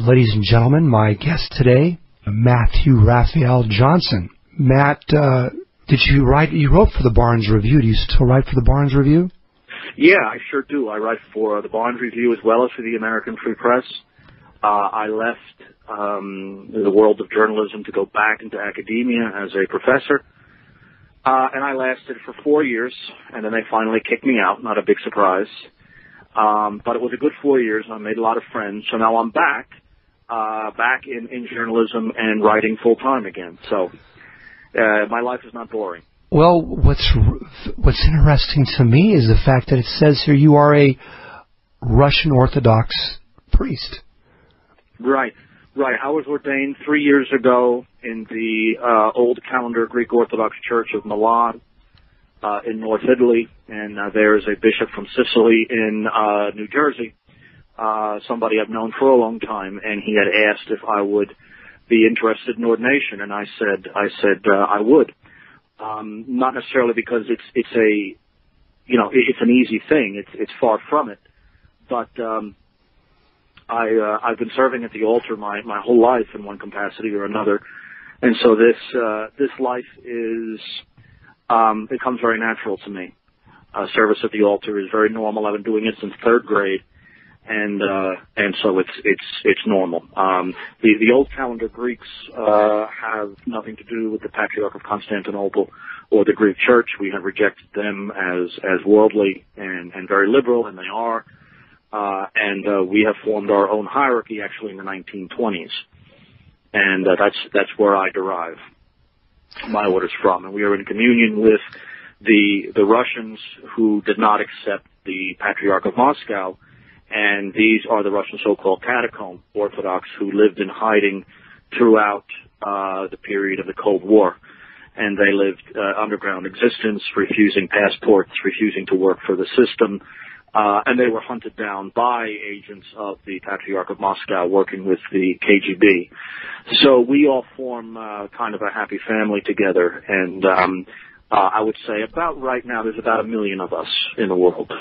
ladies and gentlemen, my guest today, Raphael Johnson. Matt, did you write? You wrote for the Barnes Review. Do you still write for the Barnes Review? Yeah, I sure do. I write for the Barnes Review as well as for the American Free Press. I left the world of journalism to go back into academia as a professor. And I lasted for 4 years, and then they finally kicked me out. Not a big surprise. But it was a good 4 years, and I made a lot of friends. So now I'm back in journalism and writing full-time again. So my life is not boring. Well, what's interesting to me is the fact that it says here you are a Russian Orthodox priest. Right. I was ordained 3 years ago in the old calendar Greek Orthodox Church of Milan in North Italy, and there is a bishop from Sicily in New Jersey, somebody I've known for a long time, and he had asked if I would be interested in ordination, and I said I would. Not necessarily because it's an easy thing. It's far from it, but I've been serving at the altar my whole life in one capacity or another, and so this life is it comes very natural to me. Service at the altar is very normal. I've been doing it since third grade, and so it's normal. The old calendar Greeks have nothing to do with the Patriarch of Constantinople or the Greek Church. We have rejected them as worldly and very liberal, and they are. And we have formed our own hierarchy actually in the 1920s, and that's where I derive my orders from. And we are in communion with the Russians who did not accept the Patriarch of Moscow, and these are the Russian so-called catacomb Orthodox who lived in hiding throughout the period of the Cold War. And they lived underground existence, refusing passports, refusing to work for the system. And they were hunted down by agents of the Patriarch of Moscow working with the KGB. So we all form kind of a happy family together. And I would say about right now there's about 1 million of us in the world.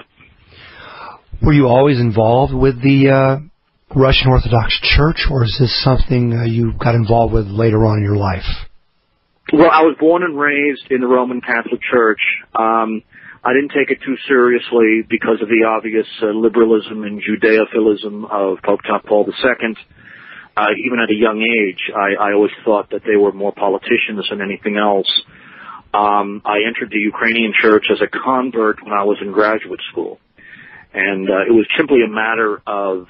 Were you always involved with the Russian Orthodox Church, or is this something you got involved with later on in your life? Well, I was born and raised in the Roman Catholic Church. I didn't take it too seriously because of the obvious liberalism and Judeophilism of Pope John Paul II. Even at a young age, I always thought that they were more politicians than anything else. I entered the Ukrainian church as a convert when I was in graduate school. And it was simply a matter of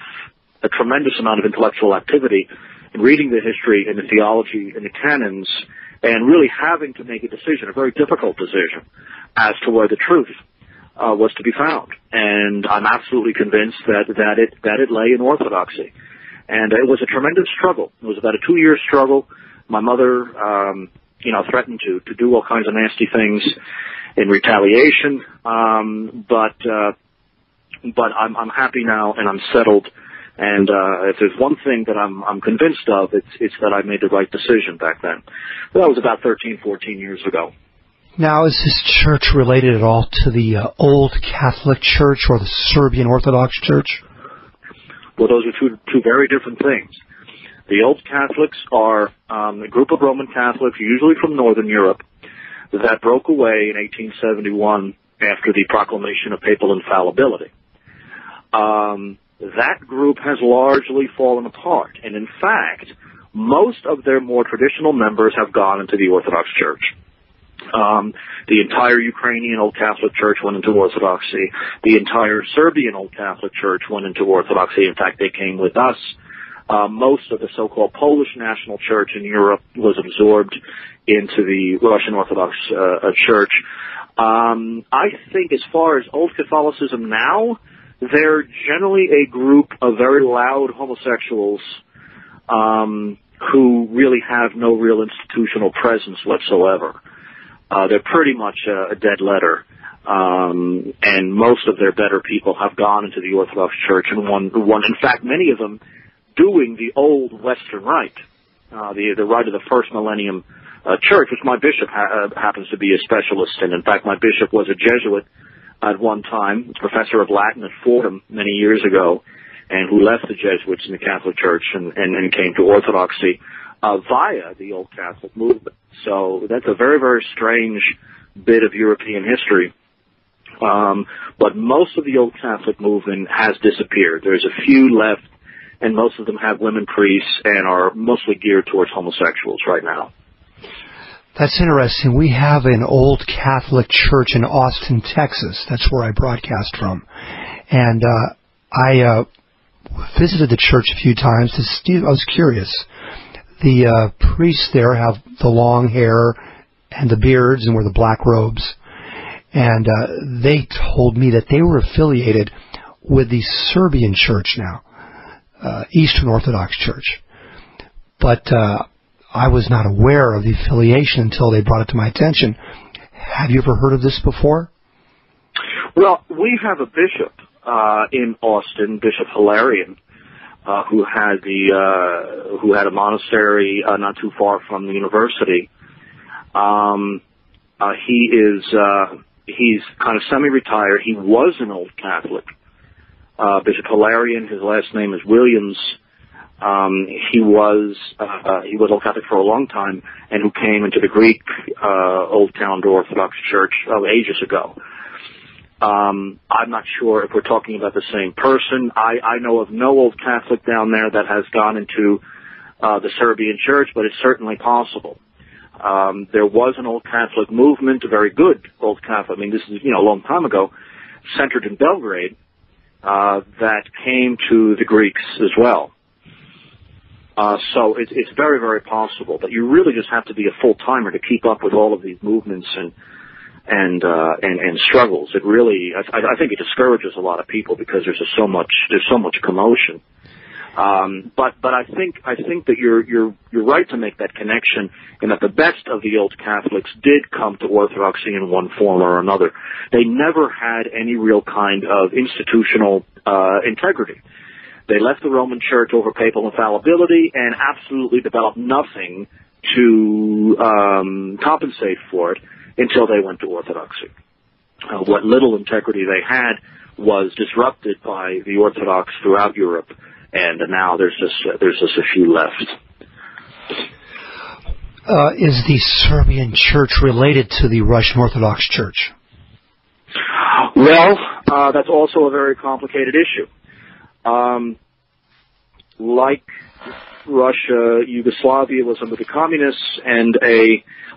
a tremendous amount of intellectual activity in reading the history and the theology and the canons and really having to make a decision, a very difficult decision, as to where the truth was to be found. And I'm absolutely convinced that it lay in orthodoxy. And it was a tremendous struggle. It was about a 2-year struggle. My mother, threatened to do all kinds of nasty things in retaliation. But I'm happy now and I'm settled. And if there's one thing that I'm convinced of, it's that I made the right decision back then. But that was about 13, 14 years ago. Now, is this church related at all to the old Catholic Church or the Serbian Orthodox Church? Well, those are two very different things. The old Catholics are a group of Roman Catholics, usually from Northern Europe, that broke away in 1871 after the proclamation of papal infallibility. That group has largely fallen apart, and in fact, most of their more traditional members have gone into the Orthodox Church. The entire Ukrainian Old Catholic Church went into Orthodoxy. The entire Serbian Old Catholic Church went into Orthodoxy. In fact, they came with us. Most of the so-called Polish National Church in Europe was absorbed into the Russian Orthodox Church. I think as far as Old Catholicism now, they're generally a group of very loud homosexuals who really have no real institutional presence whatsoever. They're pretty much a dead letter, and most of their better people have gone into the Orthodox Church, and in fact, many of them doing the old Western Rite, the Rite of the First Millennium Church, which my bishop happens to be a specialist in. In fact, my bishop was a Jesuit at one time, professor of Latin at Fordham many years ago, and who left the Jesuits in the Catholic Church and came to Orthodoxy via the Old Catholic movement. So that's a very, very strange bit of European history. But most of the Old Catholic movement has disappeared. There's a few left, and most of them have women priests and are mostly geared towards homosexuals right now. That's interesting. We have an Old Catholic church in Austin, Texas. That's where I broadcast from. And I visited the church a few times. I was curious. The priests there have the long hair and the beards and wear the black robes. And they told me that they were affiliated with the Serbian church now, Eastern Orthodox Church. But I was not aware of the affiliation until they brought it to my attention. Have you ever heard of this before? Well, we have a bishop in Austin, Bishop Hilarion, who had a monastery not too far from the university. He's kind of semi-retired. He was an Old Catholic. Bishop Hilarion, his last name is Williams. He was Old Catholic for a long time, and who came into the Greek Old Town Orthodox Church ages ago. I'm not sure if we're talking about the same person. I know of no Old Catholic down there that has gone into the Serbian Church, but it's certainly possible. There was an Old Catholic movement, a very good Old Catholic. I mean, this is a long time ago, centered in Belgrade, that came to the Greeks as well. So it's very, very possible, but you really just have to be a full-timer to keep up with all of these movements and struggles. It really, I think it discourages a lot of people because there's so much commotion. But I think that you're right to make that connection, in that the best of the Old Catholics did come to Orthodoxy in one form or another. They never had any real kind of institutional integrity. They left the Roman Church over papal infallibility and absolutely developed nothing to compensate for it until they went to Orthodoxy. What little integrity they had was disrupted by the Orthodox throughout Europe, and now there's just a few left. Is the Serbian Church related to the Russian Orthodox Church? Well, that's also a very complicated issue. Like Russia, Yugoslavia was under the communists, and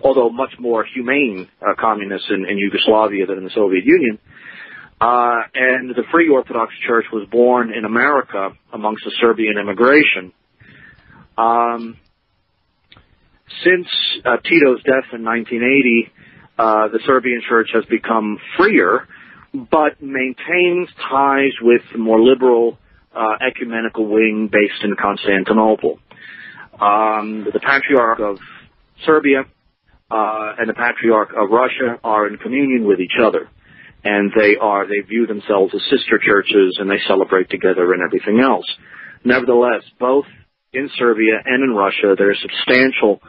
although much more humane communists in Yugoslavia than in the Soviet Union. And the Free Orthodox Church was born in America amongst the Serbian immigration. Since Tito's death in 1980, the Serbian Church has become freer, but maintains ties with the more liberal ecumenical wing based in Constantinople. The Patriarch of Serbia and the Patriarch of Russia are in communion with each other, and they view themselves as sister churches, and they celebrate together and everything else. Nevertheless, both in Serbia and in Russia, there is substantial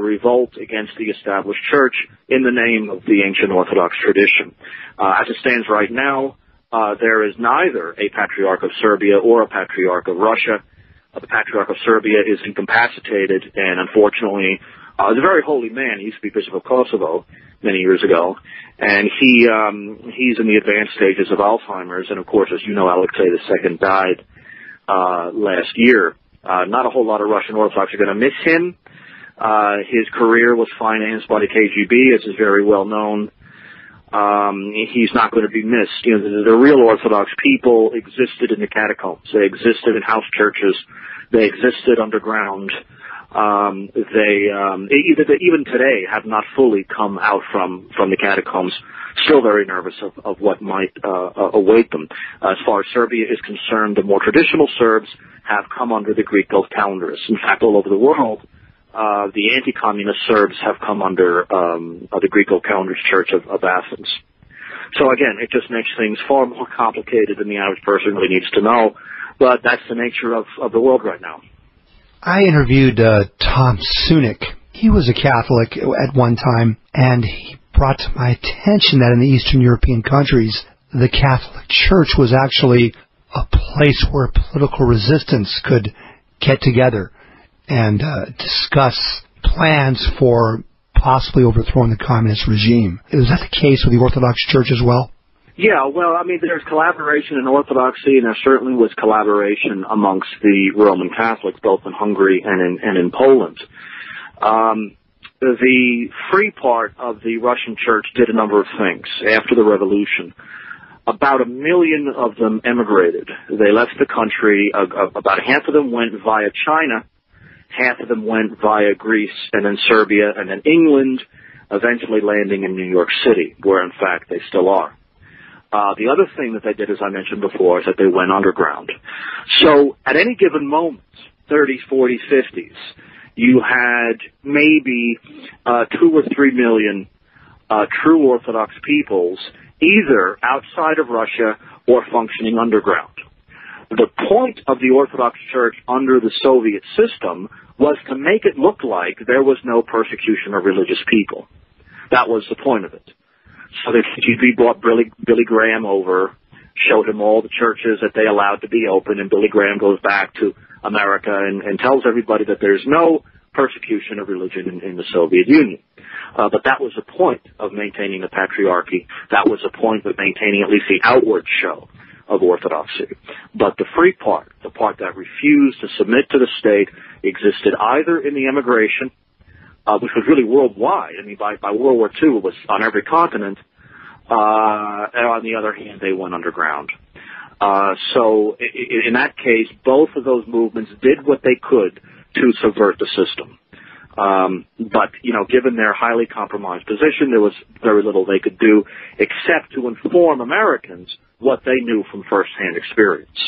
revolt against the established church in the name of the ancient Orthodox tradition. As it stands right now, there is neither a Patriarch of Serbia or a Patriarch of Russia. The Patriarch of Serbia is incapacitated, and unfortunately, he's a very holy man. He used to be Bishop of Kosovo many years ago, and he's in the advanced stages of Alzheimer's. And of course, as you know, Alexei II died last year. Not a whole lot of Russian Orthodox are going to miss him. His career was financed by the KGB, as is very well known. He's not going to be missed. The real Orthodox people existed in the catacombs. They existed in house churches. They existed underground. They even today have not fully come out from the catacombs. Still very nervous of what might await them. As far as Serbia is concerned, the more traditional Serbs have come under the Greek calendarists. In fact, all over the world, the anti-communist Serbs have come under the Greco-Calendarist Church of Athens. So again, it just makes things far more complicated than the average person really needs to know, but that's the nature of the world right now. I interviewed Tom Sunik. He was a Catholic at one time, and he brought to my attention that in the Eastern European countries, the Catholic Church was actually a place where political resistance could get together and discuss plans for possibly overthrowing the communist regime. Is that the case with the Orthodox Church as well? Yeah, well, I mean, there's collaboration in Orthodoxy, and there certainly was collaboration amongst the Roman Catholics, both in Hungary and in Poland. The free part of the Russian Church did a number of things after the revolution. About 1 million of them emigrated. They left the country. About half of them went via China, half of them went via Greece, and then Serbia, and then England, eventually landing in New York City, where, in fact, they still are. The other thing that they did, as I mentioned before, is that they went underground. So at any given moment, 30s, 40s, 50s, you had maybe 2 or 3 million true Orthodox peoples either outside of Russia or functioning underground. The point of the Orthodox Church under the Soviet system was to make it look like there was no persecution of religious people. That was the point of it. So the KGB brought Billy Graham over, showed him all the churches that they allowed to be open, and Billy Graham goes back to America and tells everybody that there's no persecution of religion in the Soviet Union. But that was the point of maintaining the patriarchy. That was the point of maintaining at least the outward show of Orthodoxy. But the free part, the part that refused to submit to the state, existed either in the emigration, which was really worldwide. I mean, by World War II, it was on every continent. And on the other hand, they went underground. So in that case, both of those movements did what they could to subvert the system. But, you know, given their highly compromised position, there was very little they could do except to inform Americans what they knew from firsthand experience.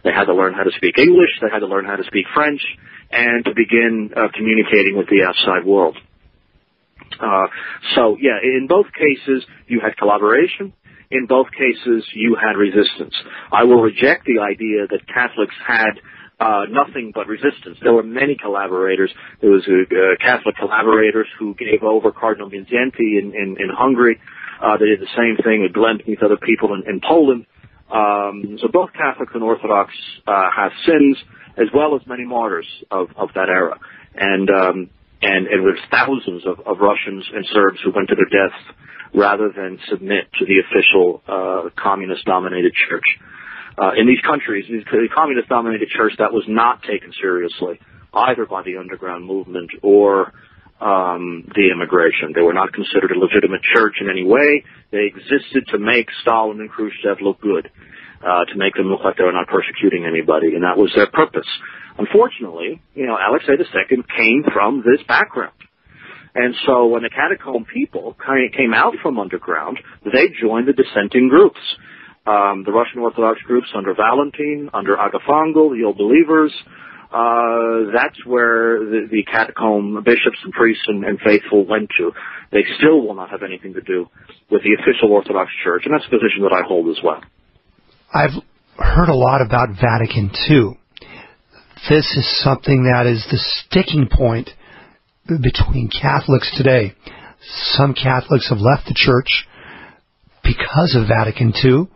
They had to learn how to speak English, they had to learn how to speak French, and to begin communicating with the outside world. So, yeah, in both cases, you had collaboration. In both cases, you had resistance. I will reject the idea that Catholics had nothing but resistance. There were many collaborators. There was Catholic collaborators who gave over Cardinal Minzienti in Hungary. They did the same thing with Glenn and other people in Poland. So both Catholics and Orthodox have sins, as well as many martyrs of that era. And there's thousands of Russians and Serbs who went to their deaths rather than submit to the official communist-dominated church. In these countries, the communist-dominated church, that was not taken seriously, either by the underground movement or the immigration. They were not considered a legitimate church in any way. They existed to make Stalin and Khrushchev look good, to make them look like they were not persecuting anybody, and that was their purpose. Unfortunately, you know, Alexei II came from this background. And so when the catacomb people came out from underground, they joined the dissenting groups. The Russian Orthodox groups under Valentin, under Agafangel, the Old Believers. That's where the catacomb bishops and priests and faithful went to. They still will not have anything to do with the official Orthodox Church, and that's a position that I hold as well. I've heard a lot about Vatican II. This is something that is the sticking point between Catholics today. Some Catholics have left the Church because of Vatican II.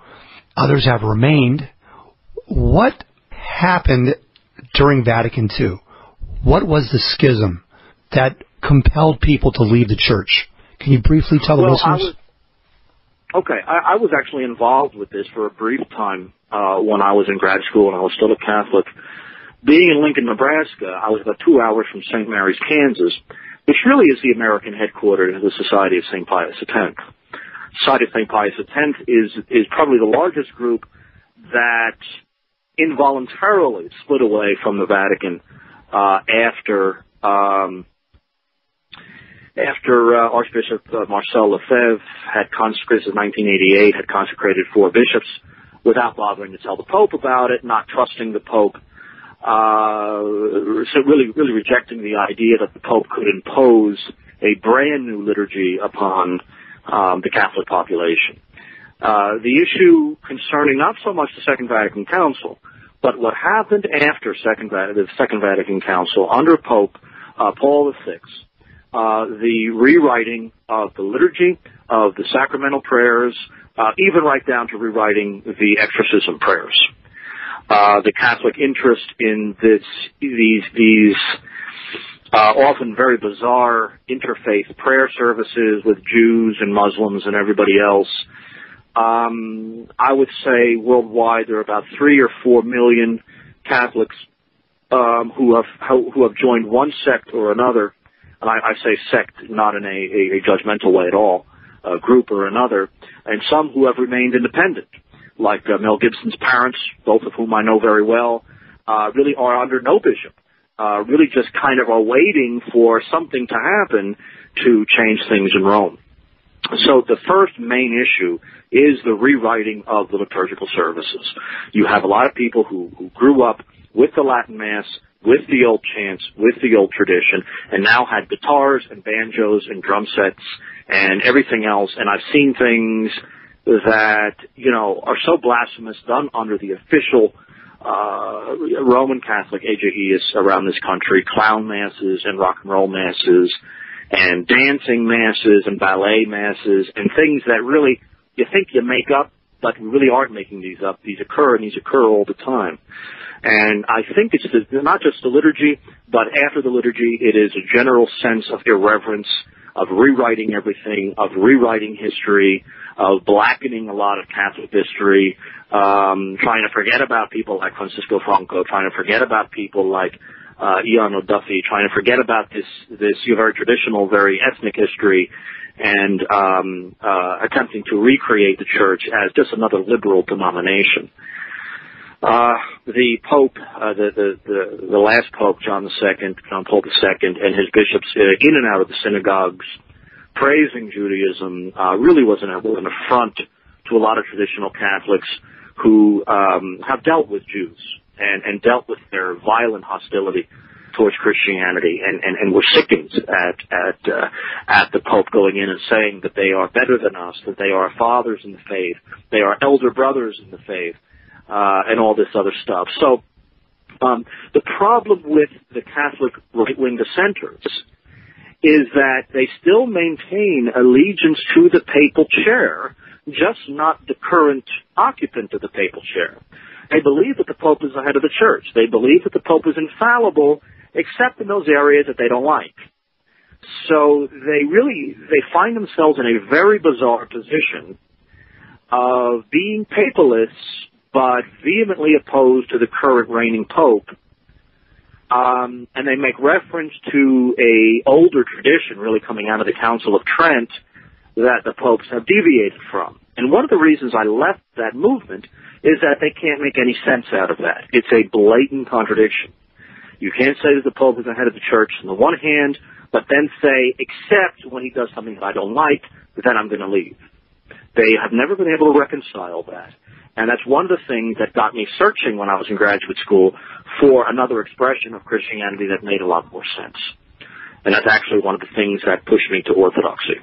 Others have remained. What happened during Vatican II? What was the schism that compelled people to leave the Church? Can you briefly tell the listeners? I was actually involved with this for a brief time when I was in grad school and I was still a Catholic. Being in Lincoln, Nebraska, I was about 2 hours from St. Mary's, Kansas, which really is the American headquarters of the Society of St. Pius X. Society of St. Pius X is probably the largest group that involuntarily split away from the Vatican after Archbishop Marcel Lefebvre had consecrated in 1988, had consecrated 4 bishops without bothering to tell the Pope about it, not trusting the Pope. So really rejecting the idea that the Pope could impose a brand new liturgy upon the Catholic population. The issue concerning not so much the Second Vatican Council, but what happened after the Second Vatican Council under Pope Paul VI, the rewriting of the liturgy, of the sacramental prayers, even right down to rewriting the exorcism prayers. the Catholic interest in these often very bizarre interfaith prayer services with Jews and Muslims and everybody else. I would say worldwide there are about 3 or 4 million Catholics who have joined one sect or another, and I say sect not in a judgmental way at all, a group or another, and some who have remained independent, like Mel Gibson's parents, both of whom I know very well, really are under no bishop, really just kind of are waiting for something to happen to change things in Rome. So the first main issue is the rewriting of the liturgical services. You have a lot of people who grew up with the Latin Mass, with the old chants, with the old tradition, and now had guitars and banjos and drum sets and everything else. And I've seen things that, are so blasphemous done under the official Roman Catholic AJEs around this country, clown masses and rock and roll masses and dancing masses and ballet masses and things that really you think you make up, but we really aren't making these up. These occur, and these occur all the time. And I think it's not just the liturgy, but after the liturgy, it is a general sense of irreverence, of rewriting everything, of rewriting history, of blackening a lot of Catholic history, trying to forget about people like Francisco Franco, trying to forget about people like Ian O'Duffy, trying to forget about this very traditional, very ethnic history, and attempting to recreate the church as just another liberal denomination. The Pope, the last Pope, John Paul II, and his bishops in and out of the synagogues praising Judaism really was an affront to a lot of traditional Catholics who have dealt with Jews and dealt with their violent hostility towards Christianity, and were sickened at the Pope going in and saying that they are better than us, that they are fathers in the faith, they are elder brothers in the faith, and all this other stuff. So the problem with the Catholic right-wing dissenters is that they still maintain allegiance to the papal chair, just not the current occupant of the papal chair. They believe that the Pope is the head of the church. They believe that the Pope is infallible, except in those areas that they don't like. So they find themselves in a very bizarre position of being papalists, but vehemently opposed to the current reigning Pope. And they make reference to a older tradition really coming out of the Council of Trent that the popes have deviated from. And one of the reasons I left that movement is that they can't make any sense out of that. It's a blatant contradiction. You can't say that the Pope is the head of the church on the one hand, but then say, except when he does something that I don't like, then I'm going to leave. They have never been able to reconcile that. And that's one of the things that got me searching when I was in graduate school for another expression of Christianity that made a lot more sense. And that's actually one of the things that pushed me to orthodoxy.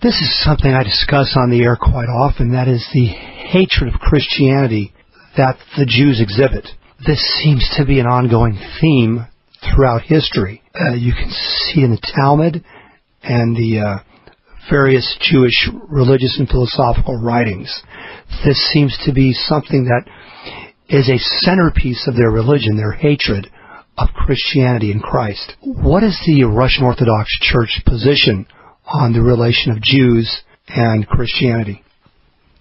This is something I discuss on the air quite often, that is the hatred of Christianity that the Jews exhibit. This seems to be an ongoing theme throughout history. You can see in the Talmud and the various Jewish religious and philosophical writings. This seems to be something that is a centerpiece of their religion, their hatred of Christianity and Christ. What is the Russian Orthodox Church position on the relation of Jews and Christianity?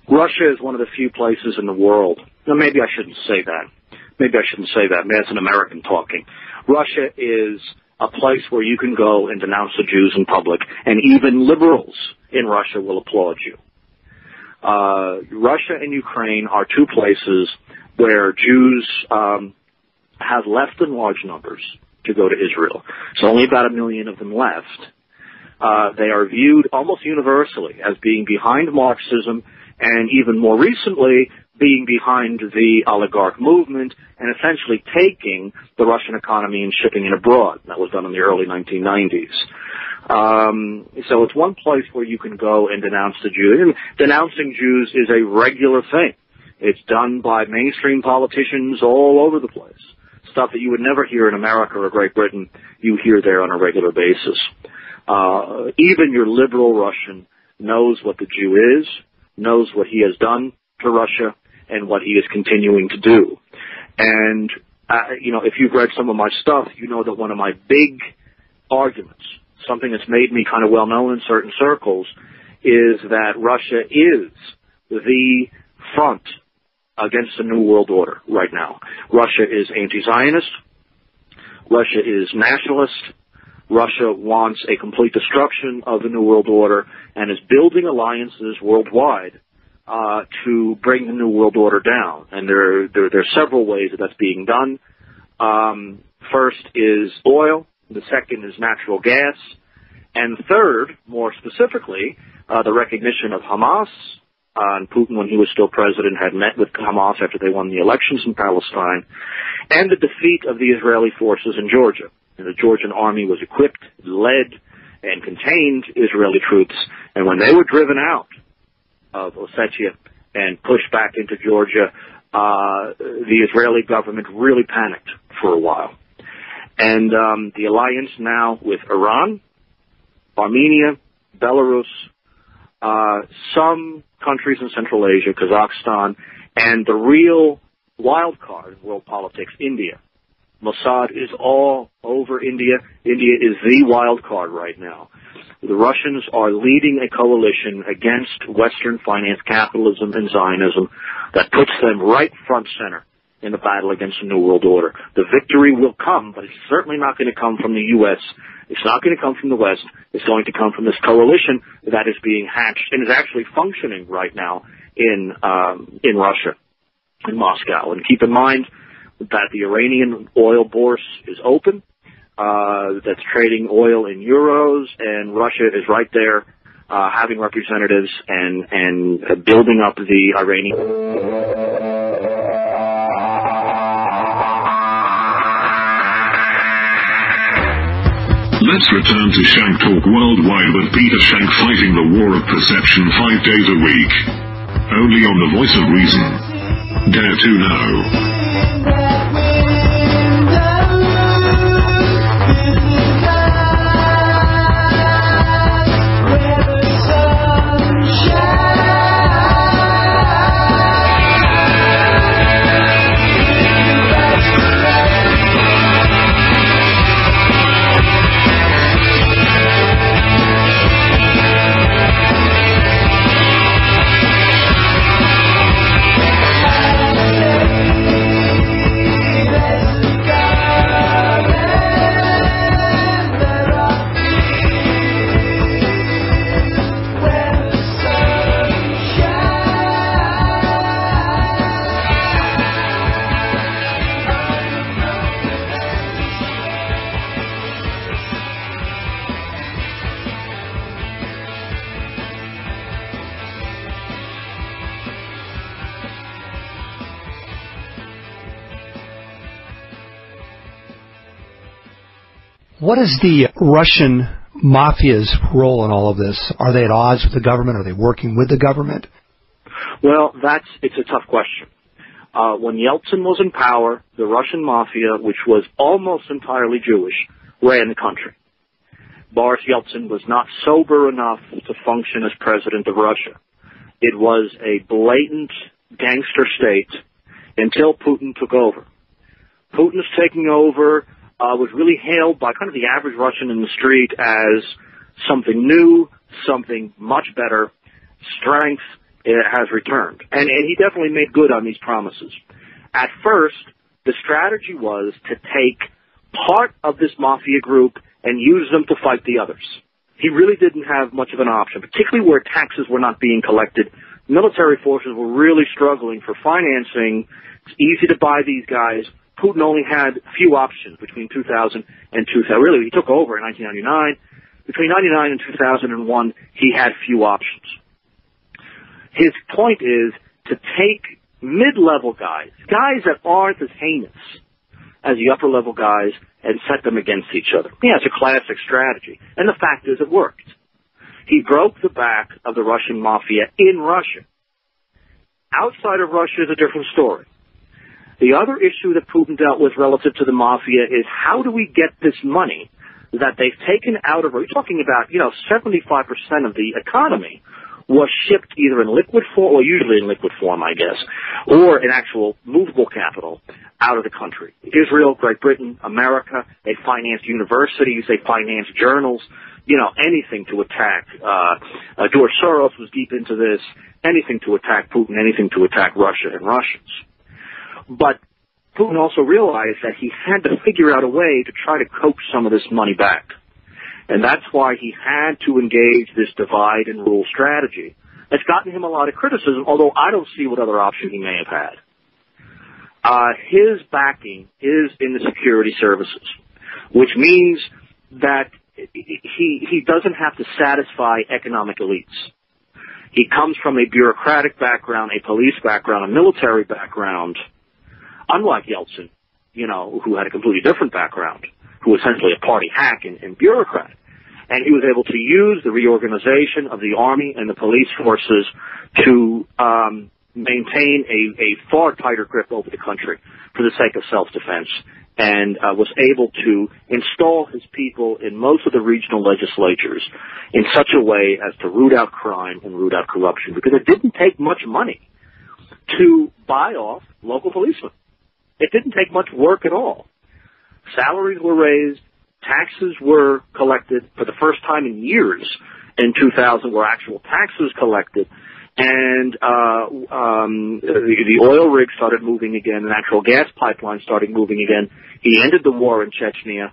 Russia is one of the few places in the world. Now, maybe I shouldn't say that. That's an American talking. Russia is a place where you can go and denounce the Jews in public, and even liberals in Russia will applaud you. Russia and Ukraine are two places where Jews have left in large numbers to go to Israel. So only about 1 million of them left. They are viewed almost universally as being behind Marxism, and even more recently being behind the oligarch movement and essentially taking the Russian economy and shipping it abroad. That was done in the early 1990s. So it's one place where you can go and denounce the Jews. And denouncing Jews is a regular thing. It's done by mainstream politicians all over the place. Stuff that you would never hear in America or Great Britain, you hear there on a regular basis. Even your liberal Russian knows what the Jew is, knows what he has done to Russia, and what he is continuing to do. And, if you've read some of my stuff, you know that one of my big arguments, something that's made me kind of well known in certain circles, is that Russia is the front against the New World Order right now. Russia is anti-Zionist. Russia is nationalist. Russia wants a complete destruction of the New World Order and is building alliances worldwide to bring the New World Order down. And there are several ways that that's being done. First is oil. The second is natural gas. And third, more specifically, the recognition of Hamas. And Putin, when he was still president, had met with Hamas after they won the elections in Palestine. And the defeat of the Israeli forces in Georgia. And the Georgian army was equipped, led, and contained Israeli troops. And when they were driven out of Ossetia and pushed back into Georgia, the Israeli government really panicked for a while. And the alliance now with Iran, Armenia, Belarus, some countries in Central Asia, Kazakhstan, and the real wild card in world politics, India. Mossad is all over India. India is the wild card right now. The Russians are leading a coalition against Western finance capitalism and Zionism that puts them right front center in the battle against the New World Order. The victory will come, but it's certainly not going to come from the U.S. It's not going to come from the West. It's going to come from this coalition that is being hatched and is actually functioning right now in Russia, in Moscow. And keep in mind that the Iranian oil bourse is open, that's trading oil in euros, and Russia is right there having representatives and building up the Iranian. Let's return to Schaenk Talk Worldwide with Peter Schaenk fighting the war of perception 5 days a week. Only on the Voice of Reason. Dare to know. What is the Russian mafia's role in all of this? Are they at odds with the government? Are they working with the government? Well, it's a tough question. When Yeltsin was in power, the Russian mafia, which was almost entirely Jewish, ran the country. Boris Yeltsin was not sober enough to function as president of Russia. It was a blatant gangster state until Putin took over. Putin's taking over was really hailed by kind of the average Russian in the street as something new, something much better. Strength has returned. And he definitely made good on these promises. At first, the strategy was to take part of this mafia group and use them to fight the others. He really didn't have much of an option, particularly where taxes were not being collected. Military forces were really struggling for financing. It's easy to buy these guys. Putin only had few options between 2000 and 2000. Really, he took over in 1999. Between 1999 and 2001, he had few options. His point is to take mid-level guys that aren't as heinous as the upper-level guys, and set them against each other. Yeah, it's a classic strategy. And the fact is it worked. He broke the back of the Russian mafia in Russia. Outside of Russia is a different story. The other issue that Putin dealt with relative to the mafia is how do we get this money that they've taken out of, we're talking about, 75% of the economy was shipped either in liquid form, or usually in liquid form, I guess, or in actual movable capital out of the country. Israel, Great Britain, America, they financed universities, they financed journals, anything to attack. George Soros was deep into this, anything to attack Putin, anything to attack Russia and Russians. But Putin also realized that he had to figure out a way to try to coax some of this money back. And that's why he had to engage this divide and rule strategy. It's gotten him a lot of criticism, although I don't see what other option he may have had. His backing is in the security services, which means that he doesn't have to satisfy economic elites. He comes from a bureaucratic background, a police background, a military background, unlike Yeltsin, who had a completely different background, who was essentially a party hack and bureaucrat. And he was able to use the reorganization of the army and the police forces to maintain a far tighter grip over the country for the sake of self-defense, and was able to install his people in most of the regional legislatures in such a way as to root out crime and root out corruption, because it didn't take much money to buy off local policemen. It didn't take much work at all. Salaries were raised, taxes were collected for the first time in years. In 2000, were actual taxes collected, and the oil rigs started moving again, the natural gas pipelines started moving again. He ended the war in Chechnya.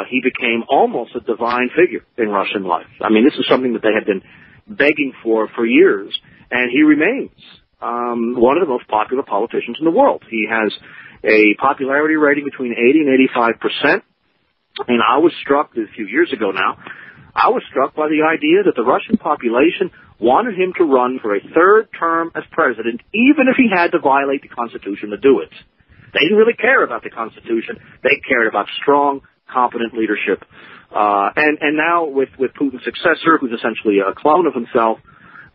He became almost a divine figure in Russian life. I mean, this is something that they had been begging for years, and he remains one of the most popular politicians in the world. He has a popularity rating between 80 and 85%. And I was struck a few years ago now, I was struck by the idea that the Russian population wanted him to run for a third term as president, even if he had to violate the Constitution to do it. They didn't really care about the Constitution. They cared about strong, competent leadership. And now with Putin's successor, who's essentially a clone of himself,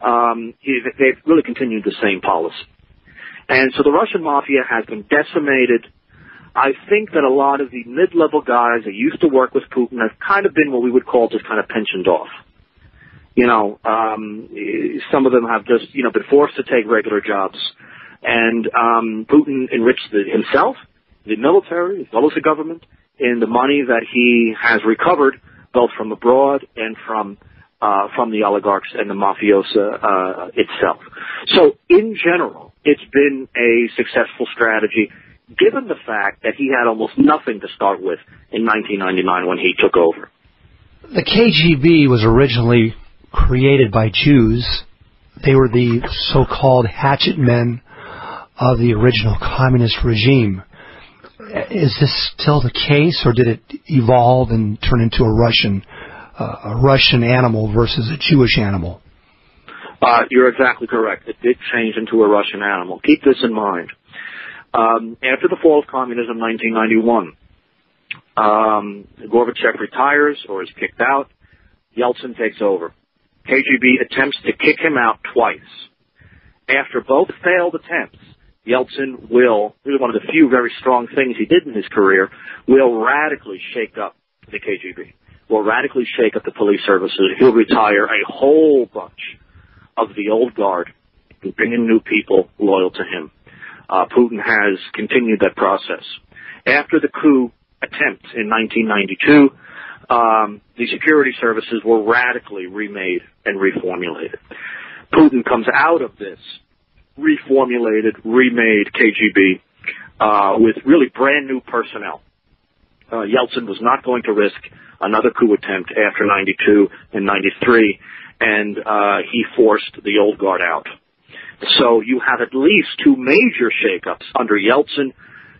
they've really continued the same policy. And so the Russian mafia has been decimated. I think that a lot of the mid-level guys that used to work with Putin have kind of been what we would call just kind of pensioned off. Some of them have just, been forced to take regular jobs. And Putin enriched himself, the military, as well as the government, in the money that he has recovered, both from abroad and from the oligarchs and the mafiosa itself. So, in general, it's been a successful strategy, given the fact that he had almost nothing to start with in 1999 when he took over. The KGB was originally created by Jews. They were the so-called hatchet men of the original communist regime. Is this still the case, or did it evolve and turn into a Russian animal versus a Jewish animal? You're exactly correct. It did change into a Russian animal. Keep this in mind. After the fall of communism in 1991, Gorbachev retires or is kicked out. Yeltsin takes over. KGB attempts to kick him out twice. After both failed attempts, Yeltsin will, this is one of the few very strong things he did in his career, will radically shake up the KGB, will radically shake up the police services. He'll retire a whole bunch of the old guard and bring in new people loyal to him. Putin has continued that process. After the coup attempt in 1992, the security services were radically remade and reformulated. Putin comes out of this reformulated, remade KGB with really brand new personnel. Yeltsin was not going to risk another coup attempt after 92 and 93, and he forced the old guard out. So you have at least two major shakeups under Yeltsin.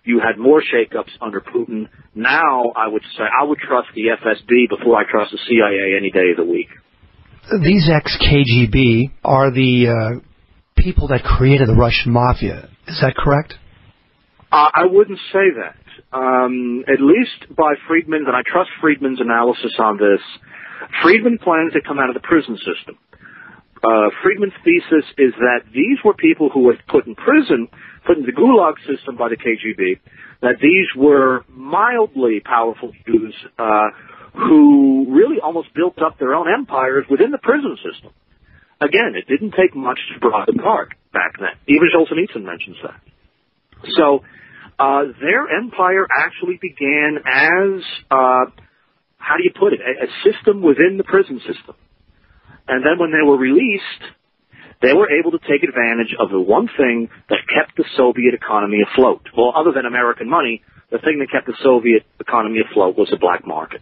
You had more shakeups under Putin. Now I would say I would trust the FSB before I trust the CIA any day of the week. These ex-KGB are the people that created the Russian mafia. Is that correct? I wouldn't say that. At least by Friedman's, and I trust Friedman's analysis on this, Friedman plans to come out of the prison system. Friedman's thesis is that these were people who were put in prison, put in the Gulag system by the KGB, that these were mildly powerful Jews who really almost built up their own empires within the prison system. again, it didn't take much to broaden the arc back then. Even Solzhenitsyn mentions that. So their empire actually began as, how do you put it, a system within the prison system. And then when they were released, they were able to take advantage of the one thing that kept the Soviet economy afloat. Well, other than American money, the thing that kept the Soviet economy afloat was the black market.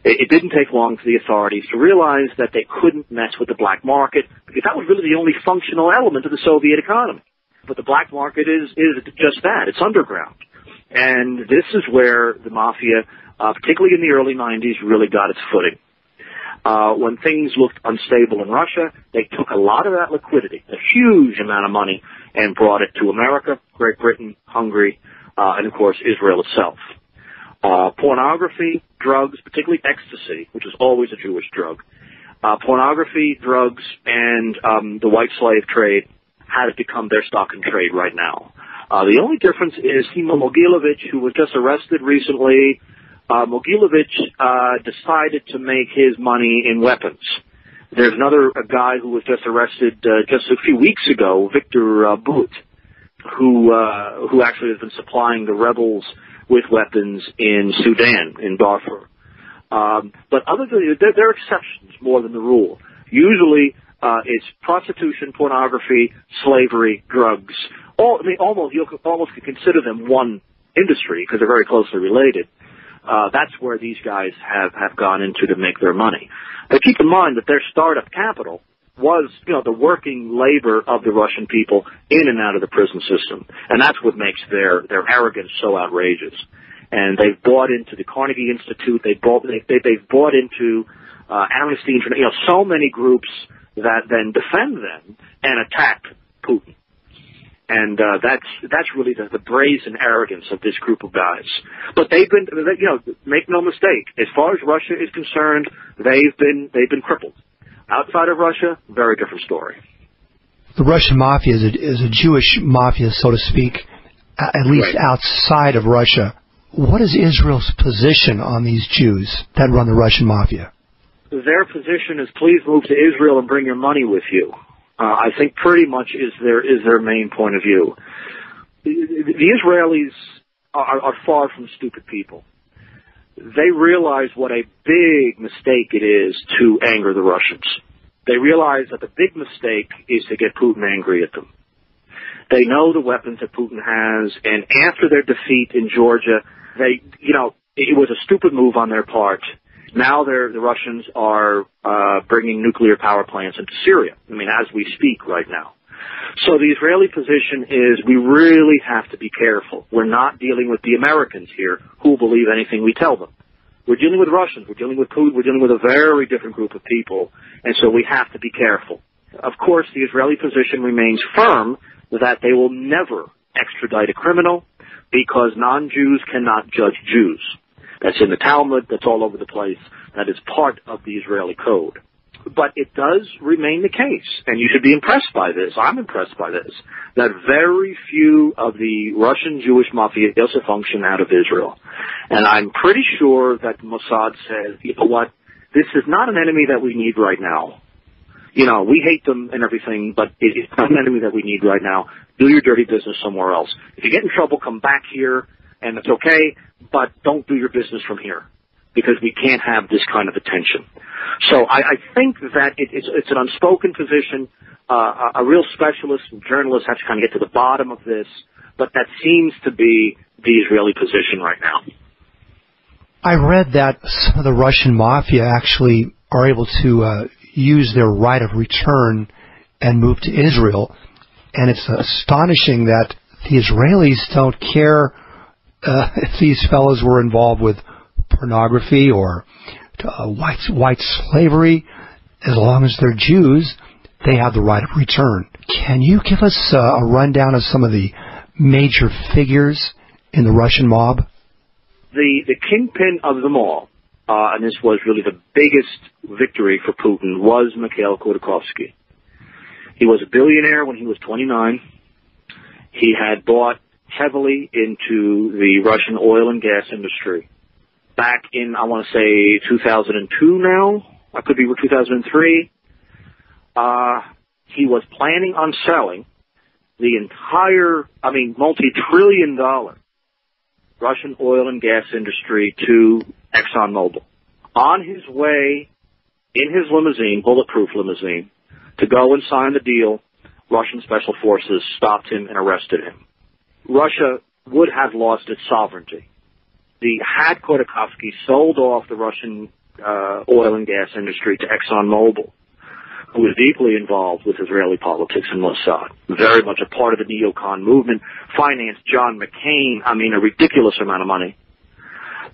It didn't take long for the authorities to realize that they couldn't mess with the black market, because that was really the only functional element of the Soviet economy. But the black market is just that. It's underground. And this is where the mafia, particularly in the early 90s, really got its footing. When things looked unstable in Russia, they took a lot of that liquidity, a huge amount of money, and brought it to America, Great Britain, Hungary, and of course Israel itself. Pornography, drugs, particularly ecstasy, which is always a Jewish drug. Pornography, drugs, and the white slave trade has become their stock in trade right now. The only difference is Timo Mogilovich, who was just arrested recently. Mogilovich decided to make his money in weapons. There's another guy who was just arrested just a few weeks ago, Victor Butt, who actually has been supplying the rebels with weapons in Sudan, in Darfur. But other than there are exceptions more than the rule. Usually it's prostitution, pornography, slavery, drugs. You almost could consider them one industry because they're very closely related. That's where these guys have gone into to make their money. But keep in mind that their startup capital was, the working labor of the Russian people in and out of the prison system. And that's what makes their arrogance so outrageous. And they've bought into the Carnegie Institute, they've bought into Amnesty International, so many groups that then defend them and attack Putin. And that's really the brazen arrogance of this group of guys. But they've been, make no mistake, as far as Russia is concerned, they've been crippled. Outside of Russia, very different story. The Russian mafia is a Jewish mafia, so to speak, at least right. Outside of Russia. What is Israel's position on these Jews that run the Russian mafia? Their position is, please move to Israel and bring your money with you. I think pretty much is their main point of view. The Israelis are far from stupid people. They realize what a big mistake it is to anger the Russians. They realize that the big mistake is to get Putin angry at them. They know the weapons that Putin has, and after their defeat in Georgia, it was a stupid move on their part. Now the Russians are bringing nuclear power plants into Syria. As we speak right now. So the Israeli position is we really have to be careful. We're not dealing with the Americans here who will believe anything we tell them. We're dealing with Russians. We're dealing with Putin. We're dealing with a very different group of people. And so we have to be careful. Of course, the Israeli position remains firm that they will never extradite a criminal because non-Jews cannot judge Jews. That's in the Talmud. That's all over the place. That is part of the Israeli code. But it does remain the case, and you should be impressed by this, I'm impressed by this, that very few of the Russian Jewish mafiosi function out of Israel. And I'm pretty sure that the Mossad says, you know what, this is not an enemy that we need right now. We hate them and everything, but it's not an enemy that we need right now. Do your dirty business somewhere else. If you get in trouble, come back here, and it's okay, but don't do your business from here, because we can't have this kind of attention. So I think that it's an unspoken position. A real specialist and journalist have to kind of get to the bottom of this, but that seems to be the Israeli position right now. I read that some of the Russian mafia actually are able to use their right of return and move to Israel, and it's astonishing that the Israelis don't care if these fellows were involved with pornography or white slavery. As long as they're Jews, they have the right of return. Can you give us a rundown of some of the major figures in the Russian mob? The kingpin of them all, and this was really the biggest victory for Putin, was Mikhail Khodorkovsky. He was a billionaire when he was 29. He had bought heavily into the Russian oil and gas industry. Back in, I want to say, 2002 now. I could be 2003. he was planning on selling the entire, multi-trillion-dollar Russian oil and gas industry to ExxonMobil. On his way in his limousine, bulletproof limousine, to go and sign the deal, Russian special forces stopped him and arrested him. Russia would have lost its sovereignty. Had Khodorkovsky sold off the Russian oil and gas industry to ExxonMobil, who was deeply involved with Israeli politics and Mossad, very much a part of the neocon movement, financed John McCain, a ridiculous amount of money.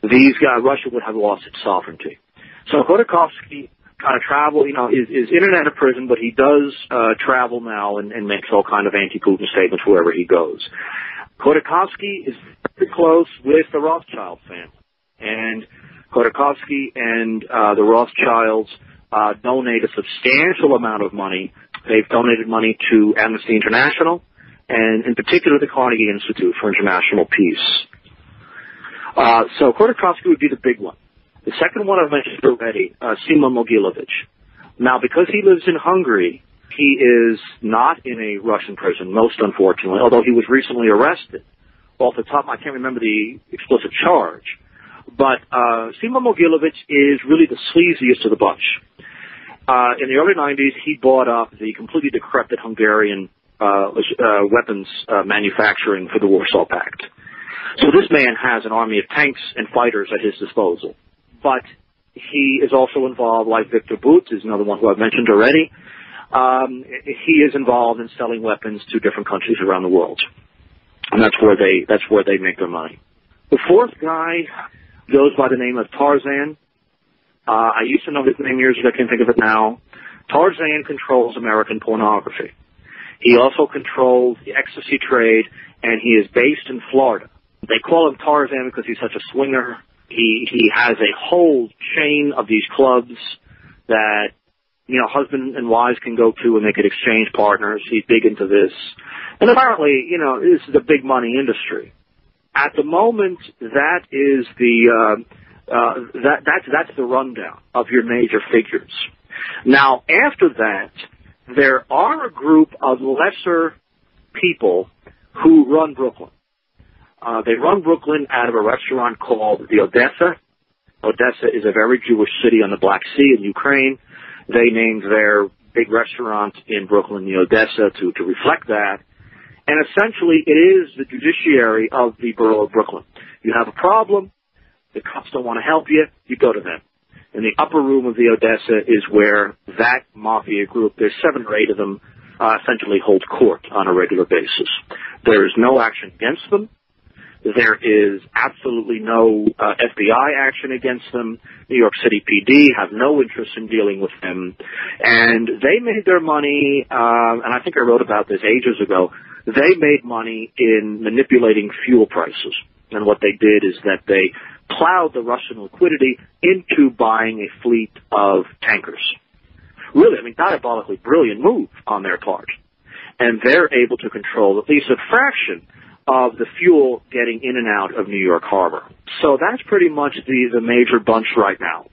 Russia would have lost its sovereignty. So Khodorkovsky kind of is in and out of prison, but he does travel now and makes all kind of anti-Putin statements wherever he goes. Khodorkovsky is very close with the Rothschild family, and Khodorkovsky and the Rothschilds donate a substantial amount of money. They've donated money to Amnesty International, and in particular the Carnegie Institute for International Peace. So Khodorkovsky would be the big one. The second one I've mentioned already, Simon Mogilovich. Now, because he lives in Hungary, he is not in a Russian prison, most unfortunately, although he was recently arrested. Off the top, I can't remember the explicit charge. But Simon Mogilovich is really the sleaziest of the bunch. In the early 90s, he bought up the completely decrepit Hungarian weapons manufacturing for the Warsaw Pact. So this man has an army of tanks and fighters at his disposal. But he is also involved, like Victor Bout is another one who I've mentioned already. He is involved in selling weapons to different countries around the world. And that's where they make their money. The fourth guy goes by the name of Tarzan. I used to know his name years ago, I can't think of it now. Tarzan controls American pornography. He also controls the ecstasy trade, and he is based in Florida. They call him Tarzan because he's such a swinger. He has a whole chain of these clubs that, husband and wives can go to and they could exchange partners. He's big into this. And apparently, this is a big money industry. At the moment, that is that's the rundown of your major figures. Now, after that, there are a group of lesser people who run Brooklyn. They run Brooklyn out of a restaurant called the Odessa. Odessa is a very Jewish city on the Black Sea in Ukraine. They named their big restaurant in Brooklyn the Odessa to reflect that. And essentially, it is the judiciary of the borough of Brooklyn. You have a problem, the cops don't want to help you, you go to them. In the upper room of the Odessa is where that mafia group, there's 7 or 8 of them, essentially hold court on a regular basis. There is no action against them. There is absolutely no FBI action against them. New York City PD have no interest in dealing with them. And they made their money, and I think I wrote about this ages ago, they made money in manipulating fuel prices. And what they did is that they plowed the Russian liquidity into buying a fleet of tankers. Really, diabolically brilliant move on their part. And they're able to control at least a fraction of the fuel getting in and out of New York Harbor. So that's pretty much the major bunch right now.